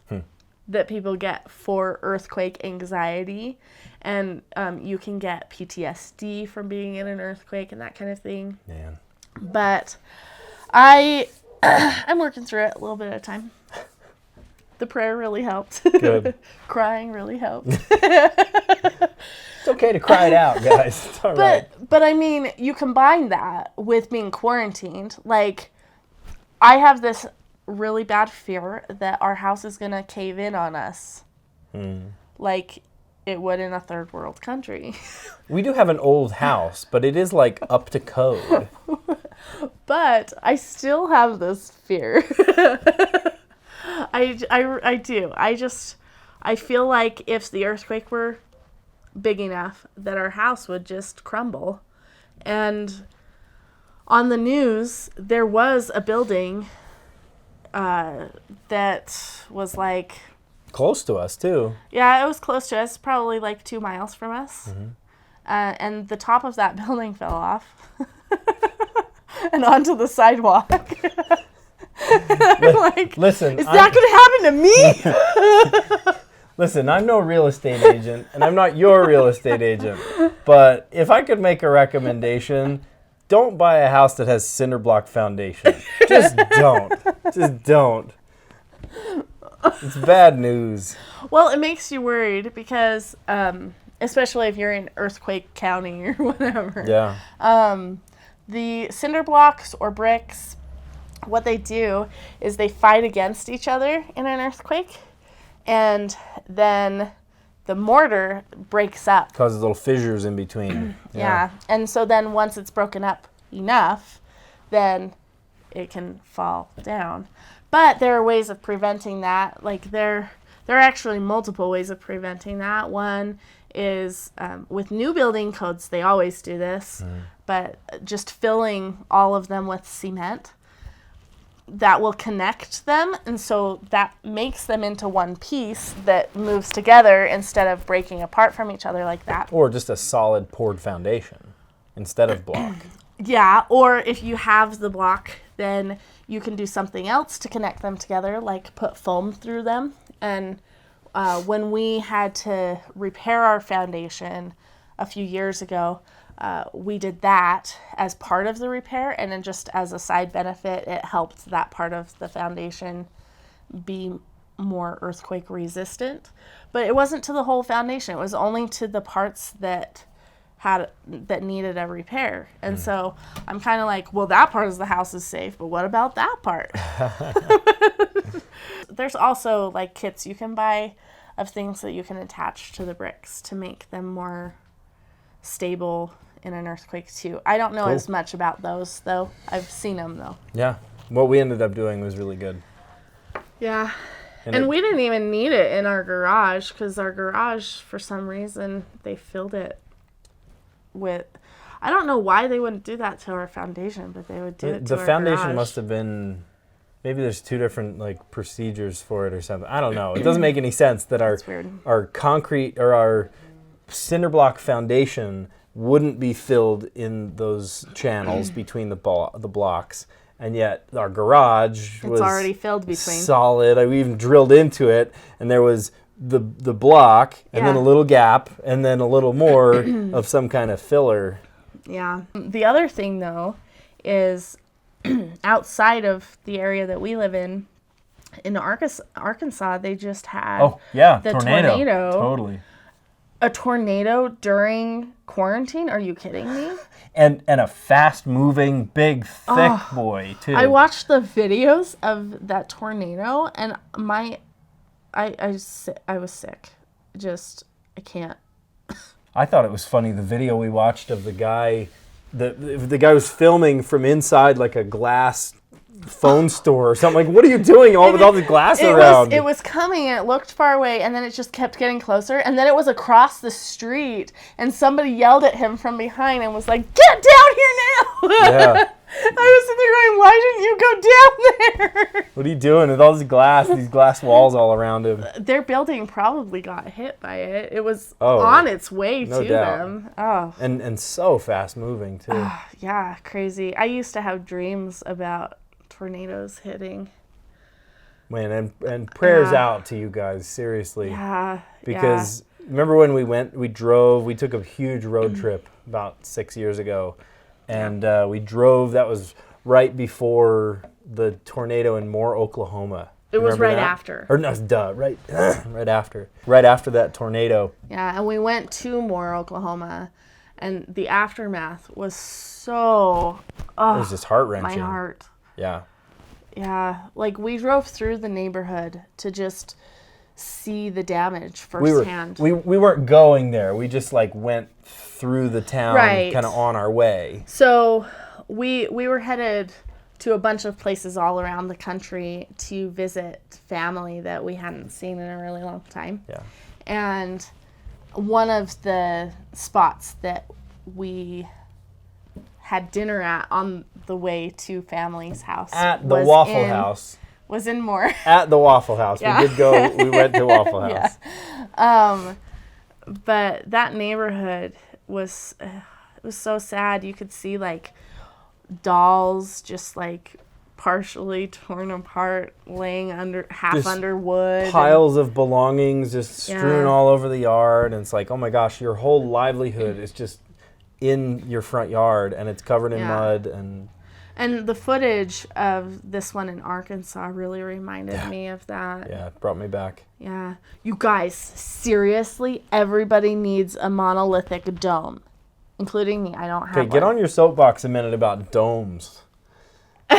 S1: that people get for earthquake anxiety. And you can get PTSD from being in an earthquake and that kind of thing.
S2: Man.
S1: But I'm working through it a little bit at a time. The prayer really helped.
S2: Good.
S1: Crying really helped.
S2: It's okay to cry it out, guys. It's all right.
S1: But I mean, you combine that with being quarantined. Like, I have this really bad fear that our house is going to cave in on us. Like it would in a third world country.
S2: We do have an old house, but it is like up to code.
S1: But I still have this fear. I do. I feel like if the earthquake were big enough that our house would just crumble. And on the news, there was a building that was like...
S2: Close to us, too.
S1: Yeah, it was close to us, probably like 2 miles from us. And the top of that building fell off and onto the sidewalk. I'm like,
S2: listen,
S1: is that going to happen to me?
S2: Listen, I'm no real estate agent, and I'm not your real estate agent. But if I could make a recommendation, don't buy a house that has cinder block foundation. Just don't. Just don't. It's bad news.
S1: Well, it makes you worried because, especially if you're in earthquake county or whatever.
S2: Yeah.
S1: The cinder blocks or bricks, what they do is they fight against each other in an earthquake, and then the mortar breaks up.
S2: Causes little fissures in between.
S1: Yeah. And so then once it's broken up enough, then it can fall down. But there are ways of preventing that. Like there are actually multiple ways of preventing that. One is with new building codes, they always do this, but just filling all of them with cement. That will connect them, and so that makes them into one piece that moves together instead of breaking apart from each other like that.
S2: Or just a solid poured foundation instead of block.
S1: Yeah, or if you have the block, then you can do something else to connect them together, like put foam through them. And when we had to repair our foundation a few years ago, we did that as part of the repair, and then just as a side benefit, it helped that part of the foundation be more earthquake resistant. But it wasn't to the whole foundation. It was only to the parts that needed a repair. And so I'm kind of like, well, that part of the house is safe, but what about that part? There's also like kits you can buy of things that you can attach to the bricks to make them more stable in an earthquake too. I don't know as much about those though. I've seen them though.
S2: Yeah. What we ended up doing was really good.
S1: Yeah. And we didn't even need it in our garage because our garage, for some reason, they filled it with... I don't know why they wouldn't do that to our foundation, but they would do it to our garage.
S2: The foundation must have been... Maybe there's 2 different like procedures for it or something. I don't know. It doesn't make any sense that our concrete or our cinder block foundation wouldn't be filled in those channels between the blocks, and yet our garage was
S1: already filled between.
S2: solid. We even drilled into it, and there was the block, and then a little gap, and then a little more of some kind of filler.
S1: Yeah. The other thing, though, is outside of the area that we live in Arkansas, they just had the tornado.
S2: Totally.
S1: A tornado during quarantine? Are you kidding me?
S2: And a fast-moving, big, thick boy, too.
S1: I watched the videos of that tornado, and I was sick. I can't.
S2: I thought it was funny, the video we watched of the guy, the guy was filming from inside like a glass phone store or something. Like, what are you doing with all the glass around?
S1: It was coming, and it looked far away, and then it just kept getting closer, and then it was across the street, and somebody yelled at him from behind and was like, "Get down here now!"
S2: Yeah.
S1: I was sitting there going, "Why didn't you go down there?"
S2: What are you doing with all this glass, these glass walls all around him?
S1: Their building probably got hit by it. It was on its way to them. Oh.
S2: And so fast moving, too.
S1: Yeah, crazy. I used to have dreams about tornadoes hitting.
S2: Man, and prayers out to you guys, seriously.
S1: Yeah.
S2: Because remember when we took a huge road trip about 6 years ago, and we drove, that was right before the tornado in Moore, Oklahoma.
S1: It was right after.
S2: Or no, right after. Right after that tornado.
S1: Yeah, and we went to Moore, Oklahoma, and the aftermath was so...
S2: it was just heart-wrenching.
S1: My heart.
S2: Yeah.
S1: Yeah, like we drove through the neighborhood to just see the damage firsthand.
S2: We weren't going there. We just went through the town kind of on our way.
S1: So we were headed to a bunch of places all around the country to visit family that we hadn't seen in a really long time.
S2: Yeah.
S1: And one of the spots that we had dinner at on the way to family's house
S2: at the Waffle House
S1: was in Moore.
S2: At the Waffle House.
S1: Yeah.
S2: We went to Waffle House.
S1: Yeah. But that neighborhood was it was so sad. You could see dolls just partially torn apart, laying under wood.
S2: Piles of belongings just strewn all over the yard, and it's like, oh my gosh, your whole livelihood is just in your front yard, and it's covered in mud.
S1: And the footage of this one in Arkansas really reminded me of that.
S2: Yeah, it brought me back.
S1: Yeah. You guys, seriously, everybody needs a monolithic dome, including me. I don't have one.
S2: Okay, get on your soapbox a minute about domes.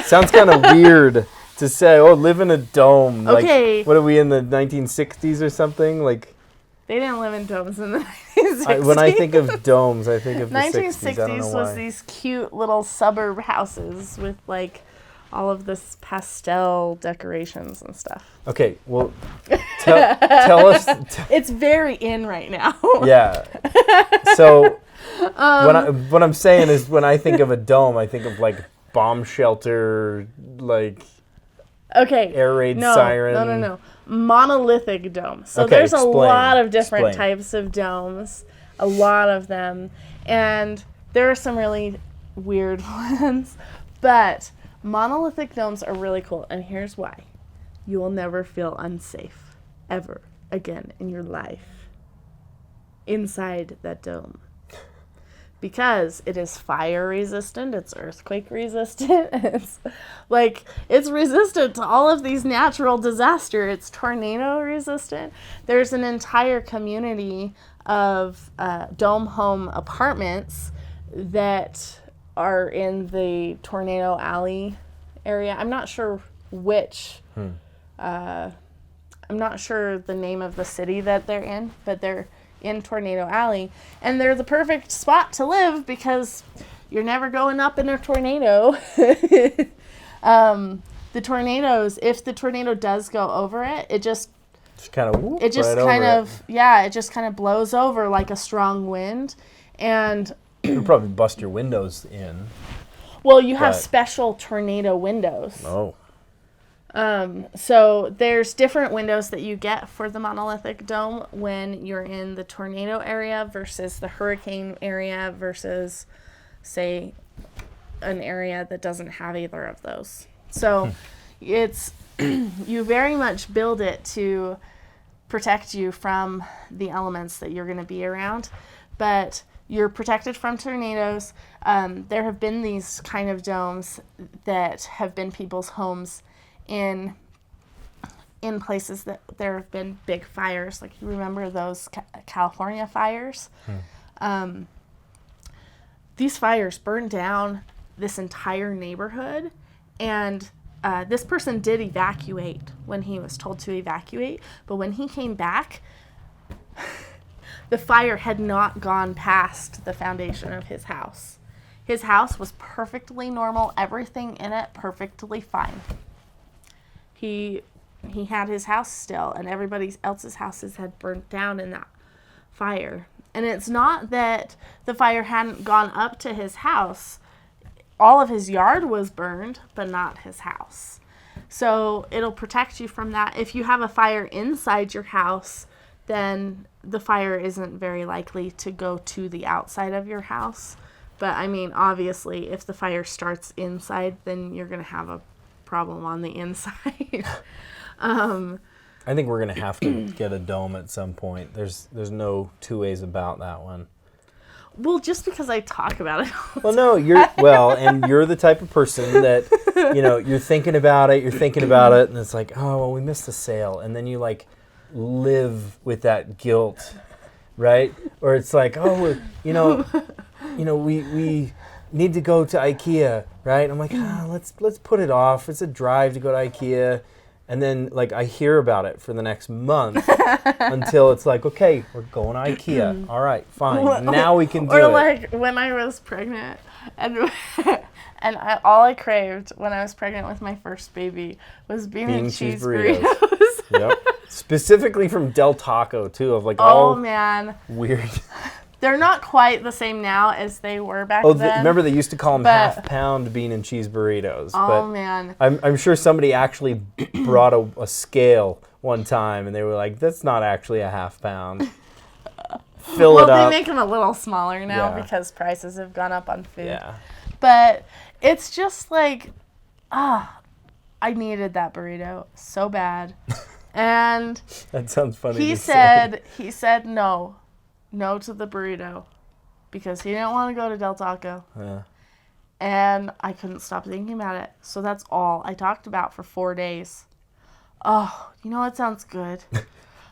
S2: Sounds kind of weird to say, live in a dome.
S1: Okay.
S2: What are we, in the 1960s or something?
S1: They didn't live in domes in the 1960s.
S2: When I think of domes, I think of the
S1: 1960s
S2: 60s. I don't know why.
S1: was these cute little suburb houses with all of this pastel decorations and stuff.
S2: Okay, well, tell us.
S1: It's very in right now.
S2: Yeah. So what I'm saying is, when I think of a dome, I think of bomb shelter,
S1: okay,
S2: air raid siren.
S1: No. Monolithic dome. So there's a lot of different types of domes, a lot of them, and there are some really weird ones, but monolithic domes are really cool, and here's why. You will never feel unsafe ever again in your life inside that dome. Because it is fire resistant, it's earthquake resistant, it's resistant to all of these natural disasters. It's tornado resistant. There's an entire community of dome home apartments that are in the Tornado Alley area. I'm not sure which. I'm not sure the name of the city that they're in, but they're in Tornado Alley, and they're the perfect spot to live because you're never going up in a tornado. The tornadoes, if the tornado does go over it, it just kind of blows over like a strong wind, and
S2: it'll probably bust your windows in.
S1: Well, you have special tornado windows.
S2: Oh.
S1: So there's different windows that you get for the monolithic dome when you're in the tornado area versus the hurricane area versus, say, an area that doesn't have either of those. So it's you very much build it to protect you from the elements that you're going to be around, but you're protected from tornadoes. There have been these kind of domes that have been people's homes in places that there have been big fires. Like, you remember those California fires? These fires burned down this entire neighborhood, and this person did evacuate when he was told to evacuate, but when he came back, the fire had not gone past the foundation of his house. His house was perfectly normal, everything in it perfectly fine. He had his house still, and everybody else's houses had burnt down in that fire. And it's not that the fire hadn't gone up to his house. All of his yard was burned, but not his house. So it'll protect you from that. If you have a fire inside your house, then the fire isn't very likely to go to the outside of your house. But, I mean, obviously, if the fire starts inside, then you're going to have a problem on the inside.
S2: I think we're going to have to get a dome at some point. There's no two ways about that one.
S1: Well, just because I talk about it.
S2: Well, no, and you're the type of person that, you're thinking about it, and it's like, oh, well, we missed the sale. And then you, like, live with that guilt, right? Or it's like, oh, we need to go to IKEA, right? I'm like, let's put it off. It's a drive to go to IKEA. And then, like, I hear about it for the next month until it's like, okay, we're going to IKEA. All right, fine. Now we can do it.
S1: Or, like, when I was pregnant, and all I craved when I was pregnant with my first baby was bean and cheese burritos.
S2: Yep. Specifically from Del Taco, too, of, like,
S1: man.
S2: Weird.
S1: They're not quite the same now as they were back then.
S2: Remember they used to call them half-pound bean and cheese burritos.
S1: Man.
S2: I'm sure somebody actually brought a scale one time, and they were like, that's not actually a half-pound. Fill it up.
S1: Well, they make them a little smaller now because prices have gone up on food. Yeah. But it's just like, I needed that burrito so bad. And
S2: that sounds funny.
S1: He said no to the burrito because he didn't want to go to Del Taco. Yeah. And I couldn't stop thinking about it. So that's all I talked about for 4 days. Oh, you know what sounds good?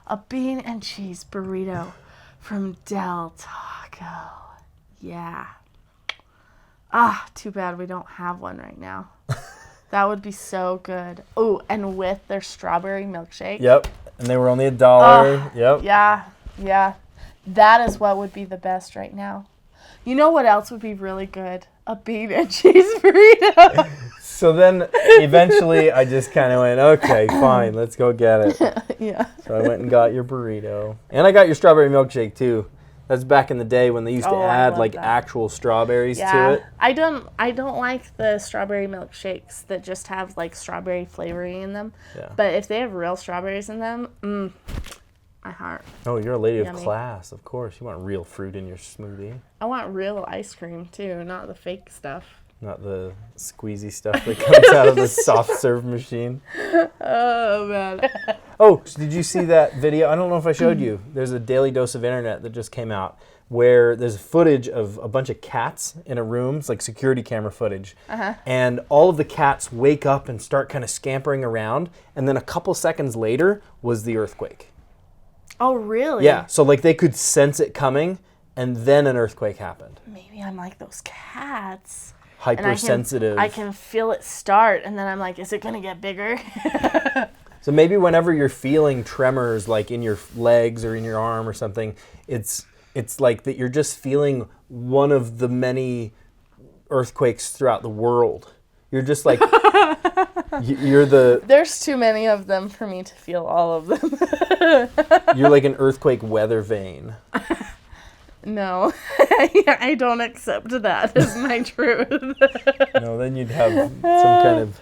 S1: A bean and cheese burrito from Del Taco. Yeah. Too bad we don't have one right now. That would be so good. Oh, and with their strawberry milkshake.
S2: Yep. And they were only $1. Yep.
S1: Yeah. That is what would be the best right now. You know what else would be really good? A bean and cheese burrito.
S2: So then eventually I just kind of went, okay, fine, let's go get it.
S1: Yeah.
S2: So I went and got your burrito. And I got your strawberry milkshake too. That's back in the day when they used to add like actual strawberries to it. I don't
S1: like the strawberry milkshakes that just have like strawberry flavoring in them.
S2: Yeah.
S1: But if they have real strawberries in them, my heart.
S2: Oh, you're a lady of class, of course. You want real fruit in your smoothie.
S1: I want real ice cream, too, not the fake stuff.
S2: Not the squeezy stuff that comes out of the soft serve machine.
S1: Oh, man.
S2: Oh, did you see that video? I don't know if I showed you. There's a Daily Dose of Internet that just came out where there's footage of a bunch of cats in a room. It's like security camera footage. Uh-huh. And all of the cats wake up and start kind of scampering around. And then a couple seconds later was the earthquake.
S1: Oh, really?
S2: Yeah, so like they could sense it coming, and then an earthquake happened.
S1: Maybe I'm like those cats.
S2: Hypersensitive.
S1: I can feel it start, and then I'm like, is it going to get bigger?
S2: So maybe whenever you're feeling tremors, like in your legs or in your arm or something, it's like that you're just feeling one of the many earthquakes throughout the world. You're just like...
S1: There's too many of them for me to feel all of them.
S2: You're like an earthquake weather vane.
S1: No, I don't accept that as my truth.
S2: No, then you'd have some kind of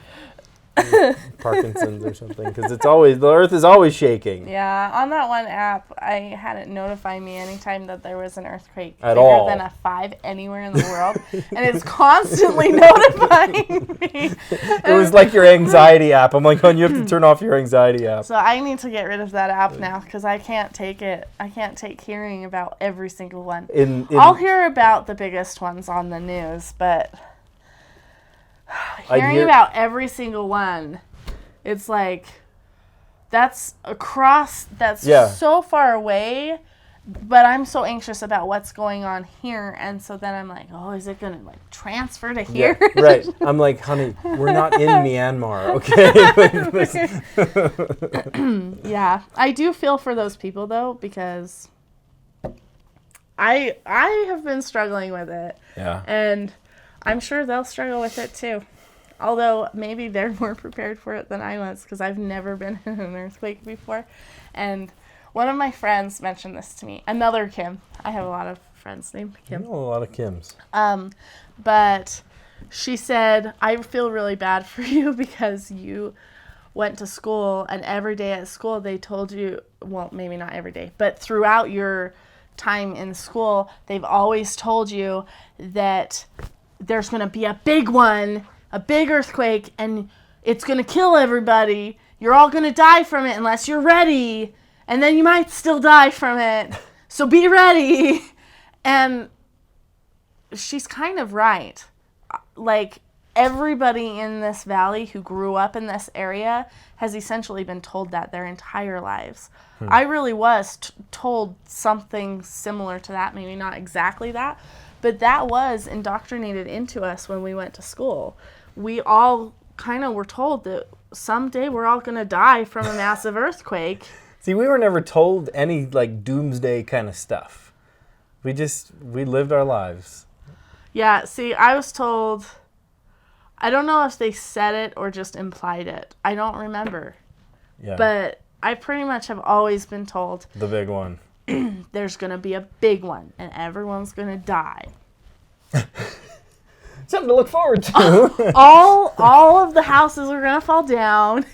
S2: Parkinson's or something, because the earth is always shaking.
S1: Yeah, on that one app, I had it notify me anytime that there was an earthquake
S2: At
S1: bigger
S2: all.
S1: than a 5 anywhere in the world, and it's constantly notifying me.
S2: It was like your anxiety app. I'm like, oh, you have to turn off your anxiety app.
S1: So I need to get rid of that app now because I can't take it. I can't take hearing about every single one. I'll hear about the biggest ones on the news, but hearing about every single one, it's like that's so far away, but I'm so anxious about what's going on here, and so then I'm like, oh, is it gonna like transfer to here?
S2: Yeah, right. I'm like, honey, we're not in Myanmar, okay?
S1: Yeah, I do feel for those people though, because I have been struggling with it.
S2: Yeah.
S1: And I'm sure they'll struggle with it too. Although maybe they're more prepared for it than I was, because I've never been in an earthquake before. And one of my friends mentioned this to me. Another Kim. I have a lot of friends named Kim.
S2: I know a lot of Kims.
S1: But she said, I feel really bad for you because you went to school and every day at school they told you, well, maybe not every day, but throughout your time in school, they've always told you that there's going to be a big one, a big earthquake, and it's going to kill everybody. You're all going to die from it unless you're ready. And then you might still die from it. So be ready. And she's kind of right. Like, everybody in this valley who grew up in this area has essentially been told that their entire lives. I really was told something similar to that, maybe not exactly that, but that was indoctrinated into us when we went to school. We all kind of were told that someday we're all going to die from a massive earthquake.
S2: See, we were never told any, like, doomsday kind of stuff. We lived our lives.
S1: Yeah, see, I was told, I don't know if they said it or just implied it. I don't remember.
S2: Yeah.
S1: But I pretty much have always been told
S2: the big one.
S1: There's going to be a big one and everyone's going to die.
S2: Something to look forward to.
S1: all of the houses are going to fall down.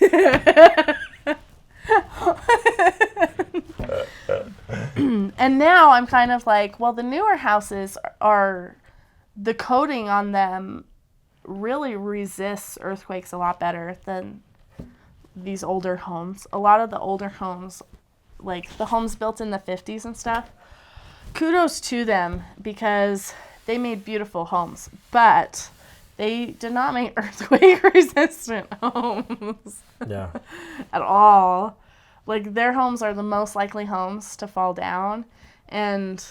S1: And now I'm kind of like, well, the newer houses are, the coating on them really resists earthquakes a lot better than these older homes. A lot of the older homes, like the homes built in the 50s and stuff, kudos to them because they made beautiful homes, but they did not make earthquake resistant homes.
S2: Yeah.
S1: At all. Like, their homes are the most likely homes to fall down. And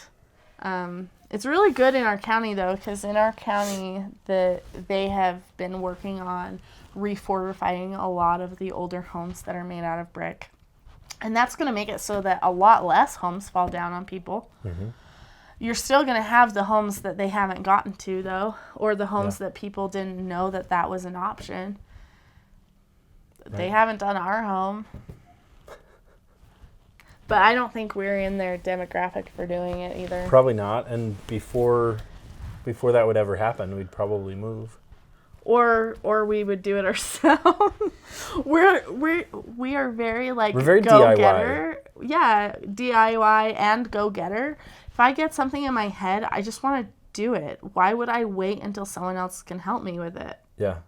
S1: it's really good in our county, though, because in our county, they have been working on refortifying a lot of the older homes that are made out of brick. And that's going to make it so that a lot less homes fall down on people. Mm-hmm. You're still going to have the homes that they haven't gotten to, though, or the homes that people didn't know that was an option. Right. They haven't done our home. But I don't think we're in their demographic for doing it either. Probably not. And before that would ever happen, we'd probably move. Or we would do it ourselves. we are very like
S2: we're very
S1: go-getter. DIY. Yeah, DIY and go-getter. If I get something in my head, I just want to do it. Why would I wait until someone else can help me with it? Yeah.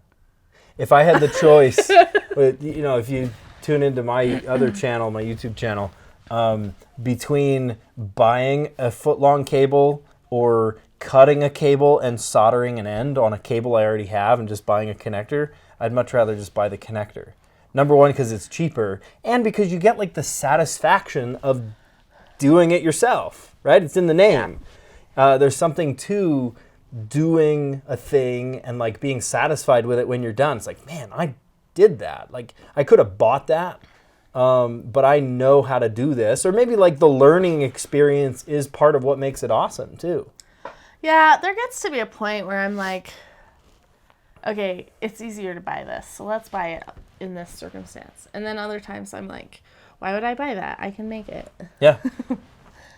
S1: If I had the choice, if you tune into my other channel, my YouTube channel, between buying a foot-long cable or cutting a cable and soldering an end on a cable I already have and just buying a connector, I'd much rather just buy the connector. Number one, because it's cheaper, and because you get like the satisfaction of doing it yourself, right? It's in the name. Yeah. There's something to doing a thing and like being satisfied with it when you're done. It's like, man, I did that. Like, I could have bought that. But I know how to do this. Or maybe like the learning experience is part of what makes it awesome too. Yeah, there gets to be a point where I'm like, okay, it's easier to buy this, so let's buy it in this circumstance. And then other times I'm like, why would I buy that? I can make it. Yeah.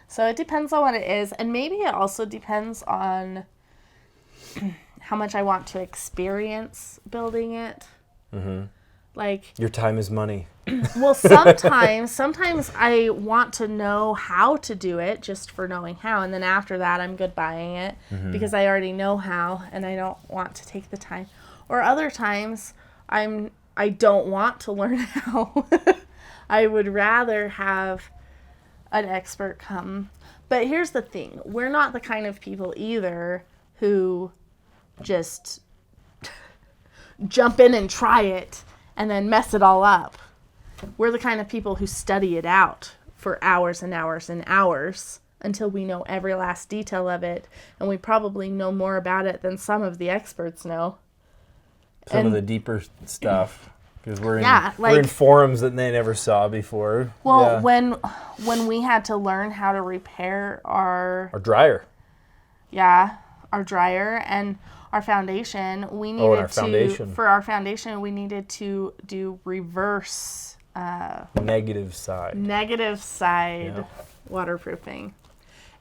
S1: So it depends on what it is. And maybe it also depends on how much I want to experience building it. Mm-hmm. Like,
S2: your time is money.
S1: well, sometimes I want to know how to do it just for knowing how. And then after that, I'm good buying it because I already know how and I don't want to take the time. Or other times I don't want to learn how. I would rather have an expert come. But here's the thing. We're not the kind of people either who just jump in and try it and then mess it all up. We're the kind of people who study it out for hours and hours and hours until we know every last detail of it, and we probably know more about it than some of the experts know.
S2: Some of the deeper stuff, because we're in forums that they never saw before.
S1: Well, when we had to learn how to repair our
S2: dryer.
S1: Yeah, our dryer and our foundation, we needed for our foundation, we needed to do reverse
S2: negative side
S1: waterproofing.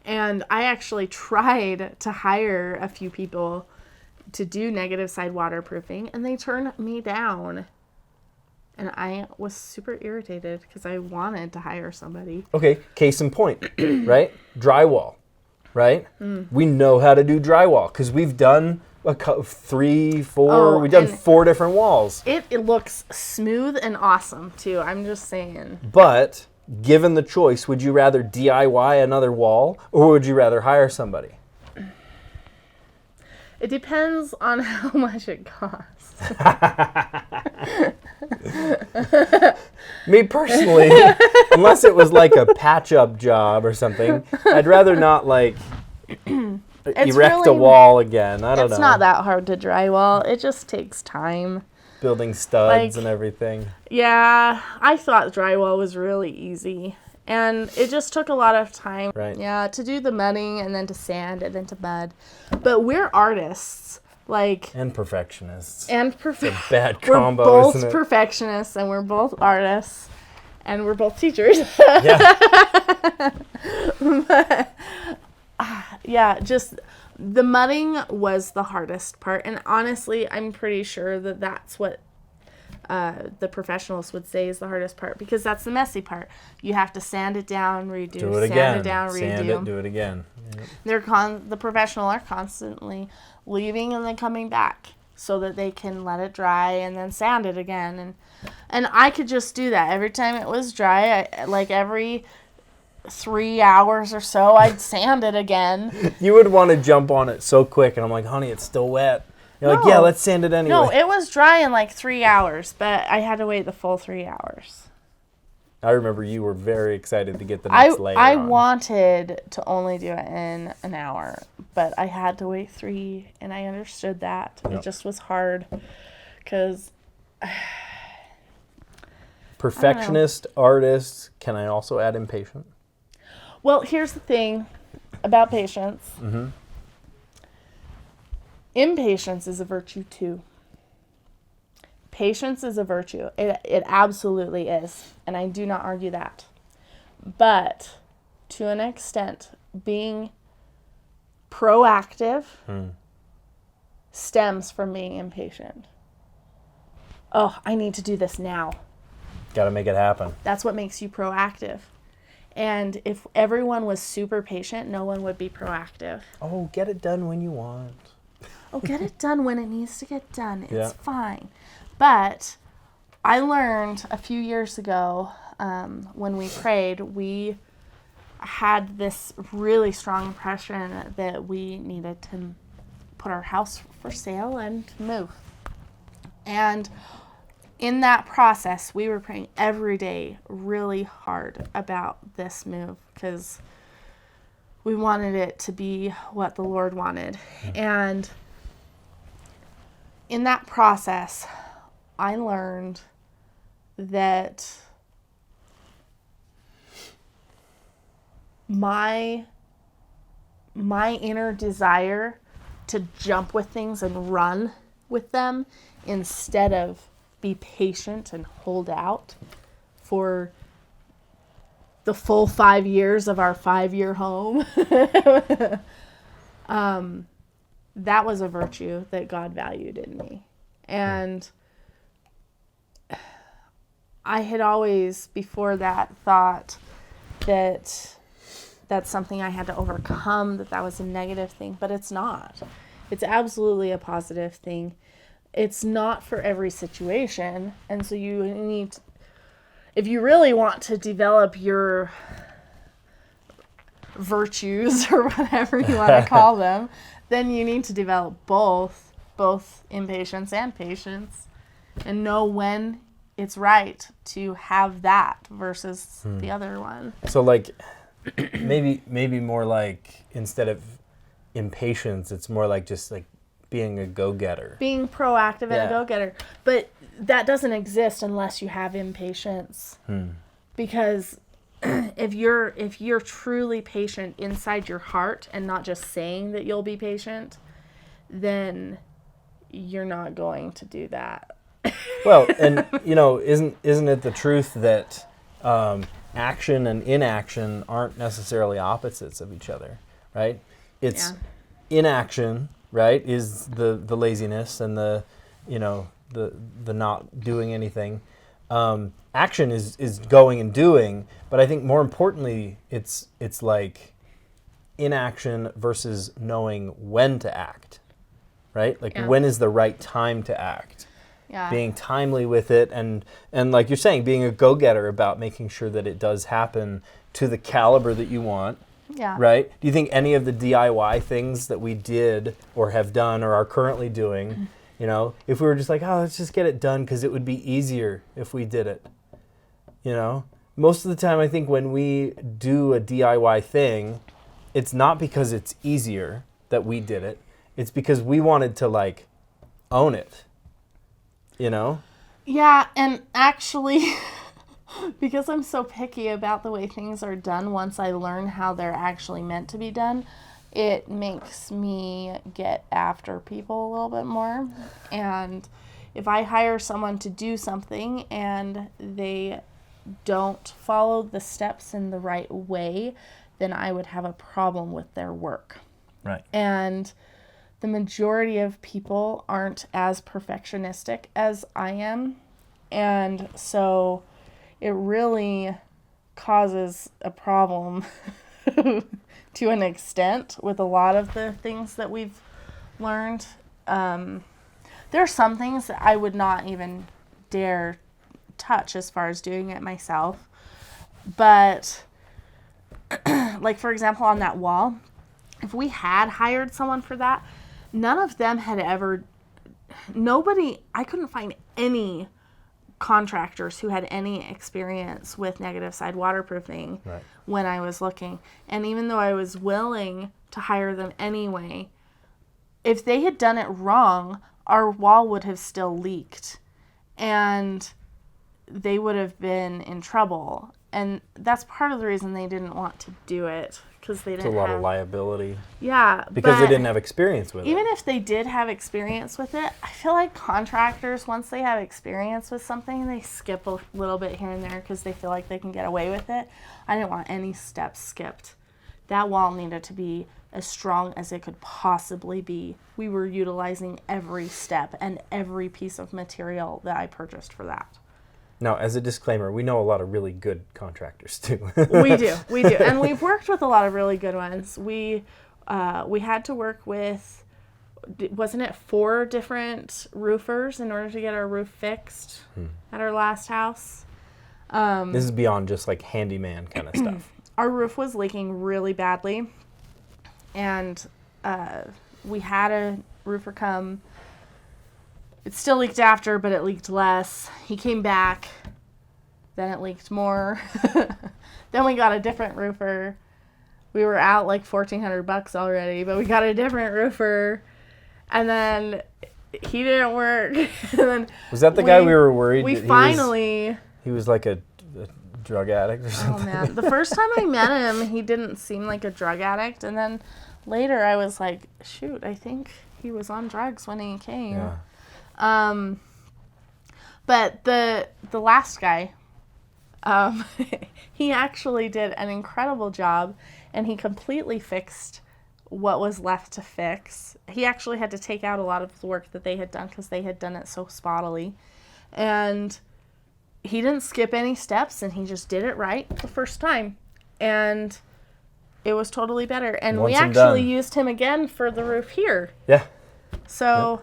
S1: And I actually tried to hire a few people to do negative side waterproofing, and they turned me down. And I was super irritated because I wanted to hire somebody.
S2: Okay, case in point, right? Drywall, right? We know how to do drywall because we've done 3, 4, we've done 4 different walls.
S1: It looks smooth and awesome too, I'm just saying.
S2: But given the choice, would you rather DIY another wall or would you rather hire somebody?
S1: It depends on how much it costs.
S2: Me personally, unless it was like a patch-up job or something, I'd rather not like erect a wall again. I don't know.
S1: It's not that hard to drywall. It just takes time.
S2: Building studs and everything.
S1: Yeah, I thought drywall was really easy. And it just took a lot of time.
S2: Right.
S1: Yeah, to do the mudding and then to sand and then to mud. But we're artists.
S2: And perfectionists.
S1: It's
S2: a bad combo,
S1: we're both
S2: isn't it?
S1: Perfectionists and we're both artists. And we're both teachers.
S2: Yeah.
S1: But, yeah, just the mudding was the hardest part. And honestly, I'm pretty sure that that's what the professionals would say is the hardest part, because that's the messy part. You have to sand it down, redo,
S2: do it
S1: sand
S2: again.
S1: it down, redo.
S2: Sand it, do it again. Yep.
S1: The professional are constantly leaving and then coming back so that they can let it dry and then sand it again. And I could just do that every time it was dry. Every 3 hours or so, I'd sand it again.
S2: You would want to jump on it so quick, and I'm like, honey, it's still wet. You're like, yeah, let's sand it anyway.
S1: No, it was dry in 3 hours, but I had to wait the full 3 hours.
S2: I remember you were very excited to get the next layer
S1: I
S2: on.
S1: wanted to only do it in an hour, but I had to wait 3, and I understood that. Yep. It just was hard because...
S2: Perfectionist, artist, can I also add impatient?
S1: Well, here's the thing about patience.
S2: Mm-hmm.
S1: Impatience is a virtue too. Patience is a virtue. It absolutely is. And I do not argue that. But to an extent, being proactive stems from being impatient. Oh, I need to do this now.
S2: Got to make it happen.
S1: That's what makes you proactive. And if everyone was super patient, no one would be proactive.
S2: Oh, get it done when you want.
S1: Oh, get it done when it needs to get done. It's fine. But I learned a few years ago when we prayed, we had this really strong impression that we needed to put our house for sale and move. And in that process, we were praying every day really hard about this move because we wanted it to be what the Lord wanted. And in that process, I learned that my inner desire to jump with things and run with them instead of be patient and hold out for the full 5 years of our 5-year home. That was a virtue that God valued in me. And I had always, before that, thought that that's something I had to overcome, that was a negative thing, but it's not. It's absolutely a positive thing. It's not for every situation, and so you need, if you really want to develop your virtues or whatever you want to call them, then you need to develop both impatience and patience, and know when it's right to have that versus the other one.
S2: So like maybe more like, instead of impatience, it's more like just like being a go-getter. Being
S1: proactive and a go-getter. But that doesn't exist unless you have impatience. Because if you're truly patient inside your heart and not just saying that you'll be patient, then you're not going to do that.
S2: Well, and isn't it the truth that action and inaction aren't necessarily opposites of each other, right? It's inaction, right, is the laziness and the not doing anything. Action is going and doing, but I think more importantly, it's like inaction versus knowing when to act, right? Like when is the right time to act? Yeah. Being timely with it, and like you're saying, being a go-getter about making sure that it does happen to the caliber that you want.
S1: Yeah.
S2: Right? Do you think any of the DIY things that we did or have done or are currently doing, if we were just like, oh, let's just get it done because it would be easier if we did it, Most of the time I think when we do a DIY thing, it's not because it's easier that we did it. It's because we wanted to like own it.
S1: Yeah, and actually, because I'm so picky about the way things are done, once I learn how they're actually meant to be done, it makes me get after people a little bit more. And if I hire someone to do something and they don't follow the steps in the right way, then I would have a problem with their work.
S2: Right.
S1: And the majority of people aren't as perfectionistic as I am. And so it really causes a problem to an extent with a lot of the things that we've learned. There are some things that I would not even dare touch as far as doing it myself. But like, for example, on that wall, if we had hired someone for that, none of them had ever, I couldn't find any contractors who had any experience with negative side waterproofing when I was looking. And even though I was willing to hire them anyway, if they had done it wrong, our wall would have still leaked and they would have been in trouble. And that's part of the reason they didn't want to do it. Because they didn't have...
S2: It's a lot of liability.
S1: Yeah.
S2: Because they didn't have experience with it.
S1: Even if they did have experience with it, I feel like contractors, once they have experience with something, they skip a little bit here and there because they feel like they can get away with it. I didn't want any steps skipped. That wall needed to be as strong as it could possibly be. We were utilizing every step and every piece of material that I purchased for that.
S2: Now, as a disclaimer, we know a lot of really good contractors too.
S1: We do, and we've worked with a lot of really good ones. We had to work with, wasn't it 4 different roofers in order to get our roof fixed at our last house?
S2: This is beyond just like handyman kind of stuff.
S1: Our roof was leaking really badly, and we had a roofer come. It still leaked after, but it leaked less. He came back. Then it leaked more. Then we got a different roofer. We were out like $1,400 already, but we got a different roofer. And then he didn't work. And then
S2: was that the guy we were worried
S1: we
S2: that
S1: finally...
S2: He was like a drug addict or something?
S1: Oh, man. The first time I met him, he didn't seem like a drug addict. And then later I was like, shoot, I think he was on drugs when he came.
S2: Yeah.
S1: But the last guy, he actually did an incredible job, and he completely fixed what was left to fix. He actually had to take out a lot of the work that they had done because they had done it so spottily. And he didn't skip any steps, and he just did it right the first time. And it was totally better. And we actually used him again for the roof here.
S2: Yeah.
S1: So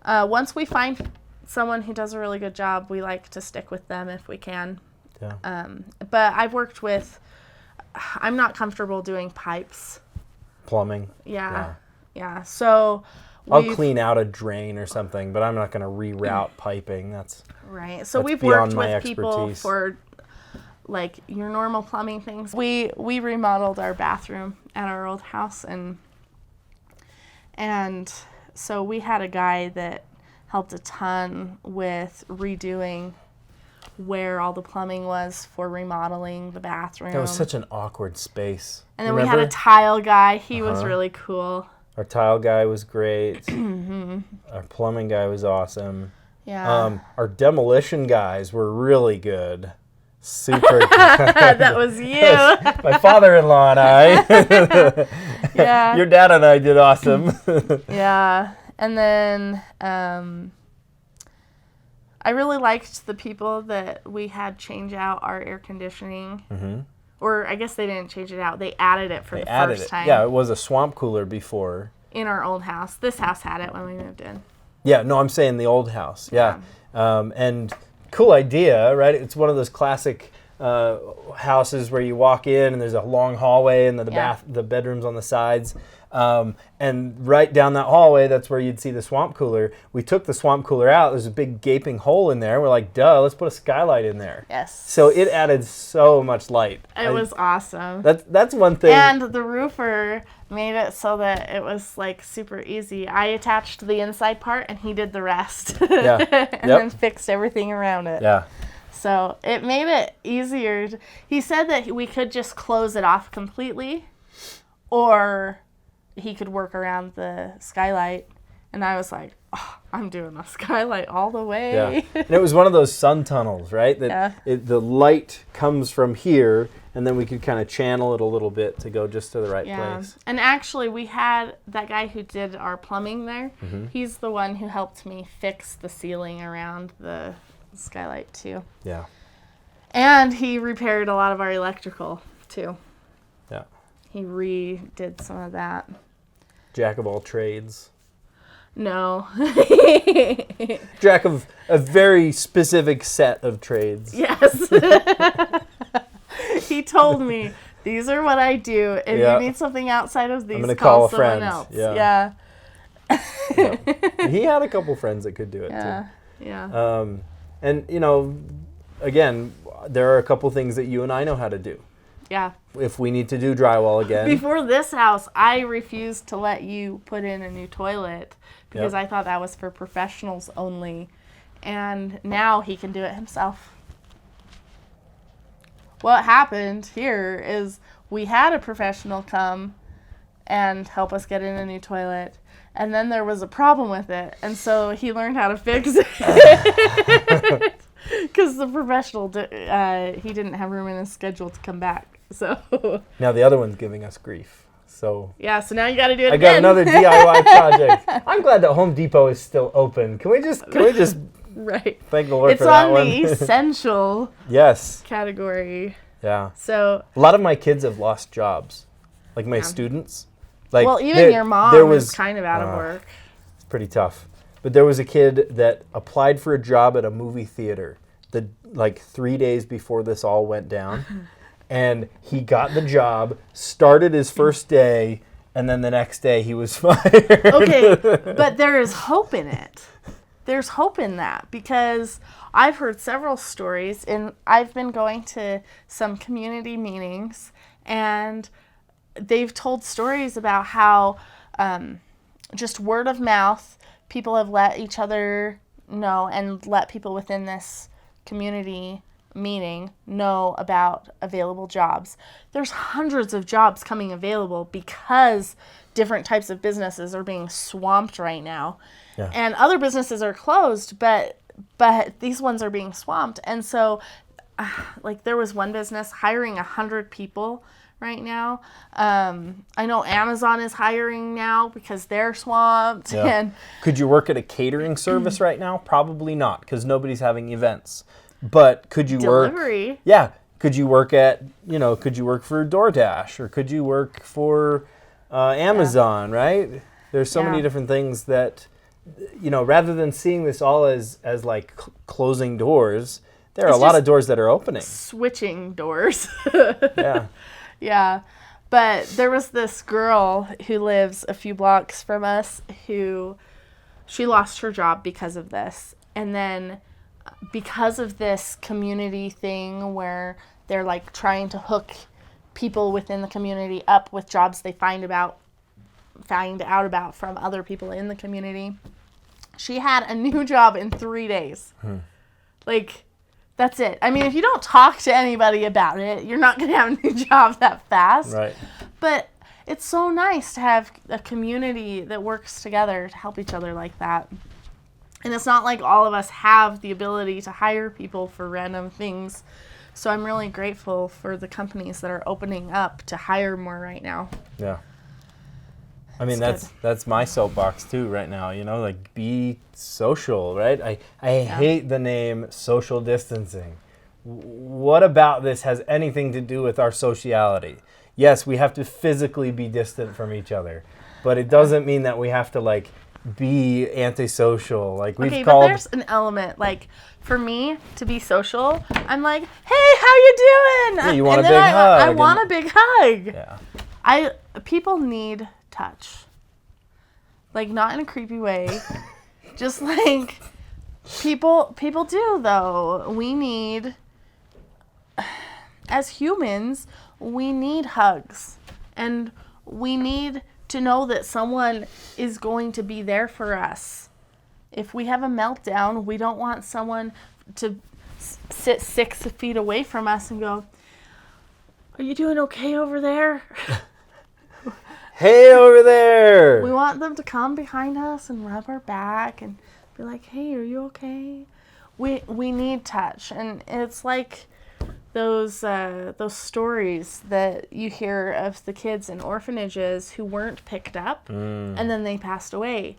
S1: once we find someone who does a really good job, we like to stick with them if we can.
S2: Yeah.
S1: But I've worked with, I'm not comfortable doing pipes.
S2: Plumbing.
S1: Yeah. So
S2: I'll clean out a drain or something, but I'm not going to reroute piping. That's
S1: right. So
S2: that's
S1: we've worked
S2: my
S1: with people
S2: expertise.
S1: for like your normal plumbing things. We remodeled our bathroom at our old house, and so we had a guy that helped a ton with redoing where all the plumbing was for remodeling the bathroom.
S2: That was such an awkward space.
S1: And then we had a tile guy. He was really cool.
S2: Our tile guy was great. Our plumbing guy was awesome.
S1: Yeah.
S2: Our demolition guys were really good. Super good.
S1: That was you.
S2: My father-in-law and I.
S1: Yeah.
S2: Your dad and I did awesome.
S1: Yeah. And then I really liked the people that we had change out our air conditioning. Mm-hmm. Or I guess they didn't change it out. They added it for the first time.
S2: Yeah, it was a swamp cooler before.
S1: In our old house. This house had it when we moved in.
S2: Yeah, no, I'm saying the old house. Yeah. And cool idea, right? It's one of those classic houses where you walk in and there's a long hallway and the bedrooms on the sides. And right down that hallway, that's where you'd see the swamp cooler. We took the swamp cooler out. There's a big gaping hole in there. We're like, duh, let's put a skylight in there.
S1: Yes.
S2: So it added so much light.
S1: It was awesome.
S2: That's one thing.
S1: And the roofer made it so that it was like super easy. I attached the inside part and he did the rest.
S2: Yeah.
S1: And then fixed everything around it.
S2: Yeah.
S1: So it made it easier. He said that we could just close it off completely, or he could work around the skylight. And I was like, oh, I'm doing the skylight all the way.
S2: Yeah. And it was one of those sun tunnels, right? That the light comes from here, and then we could kind of channel it a little bit to go just to the right place.
S1: And actually, we had that guy who did our plumbing there. Mm-hmm. He's the one who helped me fix the ceiling around the skylight, too.
S2: Yeah.
S1: And he repaired a lot of our electrical, too.
S2: Yeah.
S1: He redid some of that.
S2: Jack of all trades.
S1: No.
S2: Jack of a very specific set of trades.
S1: Yes. He told me, these are what I do. If you need something outside of these, call someone else. Yeah.
S2: He had a couple friends that could do it, too.
S1: Yeah.
S2: And, you know, again, there are a couple things that you and I know how to do.
S1: Yeah.
S2: If we need to do drywall again.
S1: Before this house, I refused to let you put in a new toilet because I thought that was for professionals only. And now he can do it himself. What happened here is we had a professional come and help us get in a new toilet. And then there was a problem with it. And so he learned how to fix it. Because the professional, he didn't have room in his schedule to come back. So
S2: now the other one's giving us grief. So
S1: so now you got to do it
S2: again. I got another DIY project. I'm glad that Home Depot is still open. Can we just
S1: right.
S2: Thank the Lord for that one.
S1: It's on the essential category.
S2: Yeah.
S1: So
S2: a lot of my kids have lost jobs, like my students. Like
S1: well, even your mom was kind of out of work.
S2: It's pretty tough. But there was a kid that applied for a job at a movie theater 3 days before this all went down. And he got the job, started his first day, and then the next day he was fired.
S1: Okay, but there is hope in it. There's hope in that because I've heard several stories, and I've been going to some community meetings, and they've told stories about how just word of mouth, people have let each other know and let people within this community meeting know about available jobs. There's hundreds of jobs coming available because different types of businesses are being swamped right now. Yeah. And other businesses are closed, but these ones are being swamped. And so like there was one business hiring 100 people right now. I know Amazon is hiring now because they're swamped. Yeah. And
S2: could you work at a catering service right now? Probably not, because nobody's having events. But could you
S1: Delivery.
S2: work? Yeah. Could you work at, could you work for DoorDash, or could you work for Amazon, right? There's so many different things that, rather than seeing this all as like closing doors, there are a lot of doors that are opening.
S1: Switching doors.
S2: Yeah.
S1: Yeah. But there was this girl who lives a few blocks from us who she lost her job because of this. And then because of this community thing where they're like trying to hook people within the community up with jobs they find out about from other people in the community, she had a new job in 3 days. Like, that's it. I mean, if you don't talk to anybody about it, you're not going to have a new job that fast.
S2: Right.
S1: But it's so nice to have a community that works together to help each other like that. And it's not like all of us have the ability to hire people for random things. So I'm really grateful for the companies that are opening up to hire more right now.
S2: Yeah. I mean, that's my soapbox too right now, like be social, right? I hate the name social distancing. What about this has anything to do with our sociality? Yes, we have to physically be distant from each other, but it doesn't mean that we have to like be antisocial. Like we've called.
S1: But there's an element, like for me to be social, I'm like, hey, how you doing?
S2: Yeah, you want a big hug.
S1: I want a big hug.
S2: Yeah.
S1: People need touch. Like, not in a creepy way. Just like people do though. We need, as humans, we need hugs. And we need to know that someone is going to be there for us. If we have a meltdown, we don't want someone to sit 6 feet away from us and go, are you doing okay over there?
S2: Hey, over there!
S1: We want them to come behind us and rub our back and be like, hey, are you okay? We need touch. And it's like those stories that you hear of the kids in orphanages who weren't picked up and then they passed away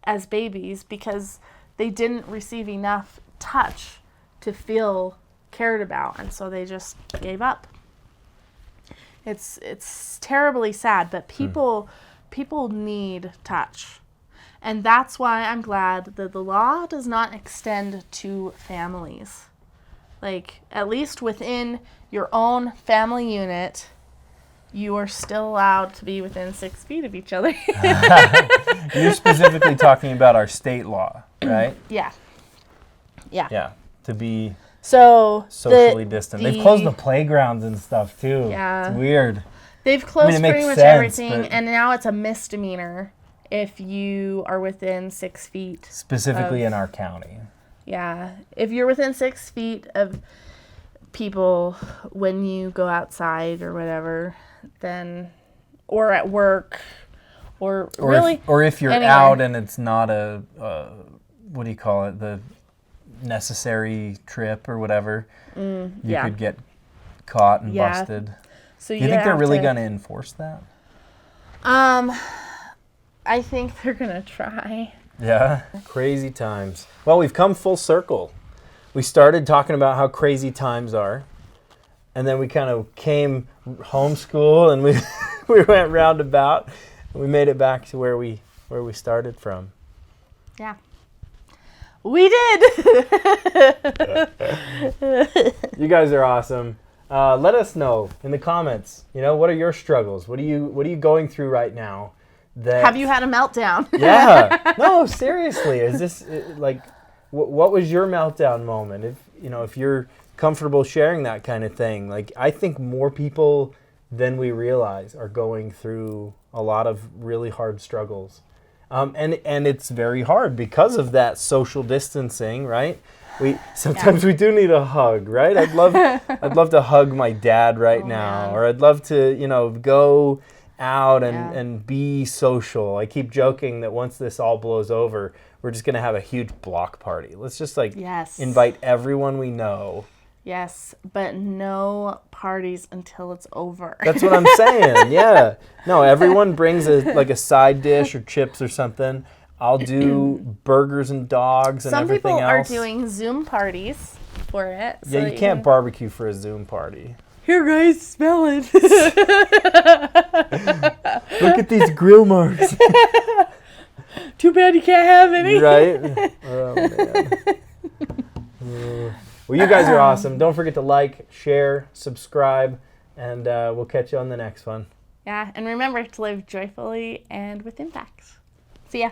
S1: as babies because they didn't receive enough touch to feel cared about, and so they just gave up. It's terribly sad, but people need touch. And that's why I'm glad that the law does not extend to families. Like, at least within your own family unit, you are still allowed to be within 6 feet of each other.
S2: You're specifically talking about our state law, right?
S1: Yeah.
S2: Yeah, to be
S1: so
S2: socially distant. They've closed the playgrounds and stuff, too.
S1: Yeah.
S2: It's weird.
S1: They've closed pretty much everything, and now it's a misdemeanor if you are within 6 feet.
S2: Specifically in our county.
S1: Yeah. If you're within 6 feet of people when you go outside or whatever, then, or at work, or really.
S2: Or if you're
S1: anywhere.
S2: out and it's not a, what do you call it, the necessary trip or whatever, you could get caught and busted.
S1: So
S2: do you think they're really going to enforce that?
S1: I think they're going to try.
S2: Yeah. Crazy times. Well, we've come full circle. We started talking about how crazy times are, and then we kind of came homeschool, and we went roundabout, and we made it back to where we started from.
S1: Yeah. We did.
S2: You guys are awesome. Let us know in the comments. What are your struggles? What are you going through right now?
S1: Have you had a meltdown?
S2: Yeah. No, seriously. Is this like, what was your meltdown moment? If you're comfortable sharing that kind of thing, like I think more people than we realize are going through a lot of really hard struggles. And it's very hard because of that social distancing, right? Sometimes we do need a hug, right? I'd love to hug my dad right now, man. Or I'd love to, go out and be social. I keep joking that once this all blows over, we're just going to have a huge block party. Let's just invite everyone we know.
S1: Yes, but no parties until it's over.
S2: That's what I'm saying. Yeah. No, everyone brings a side dish or chips or something. I'll do burgers and dogs and everything else.
S1: Some people are doing Zoom parties for it.
S2: Yeah, you can't barbecue for a Zoom party.
S1: Here, guys, smell it.
S2: Look at these grill marks.
S1: Too bad you can't have any.
S2: Right? Oh, man. Well, you guys are awesome. Don't forget to like, share, subscribe, and we'll catch you on the next one.
S1: Yeah, and remember to live joyfully and with impact. See ya.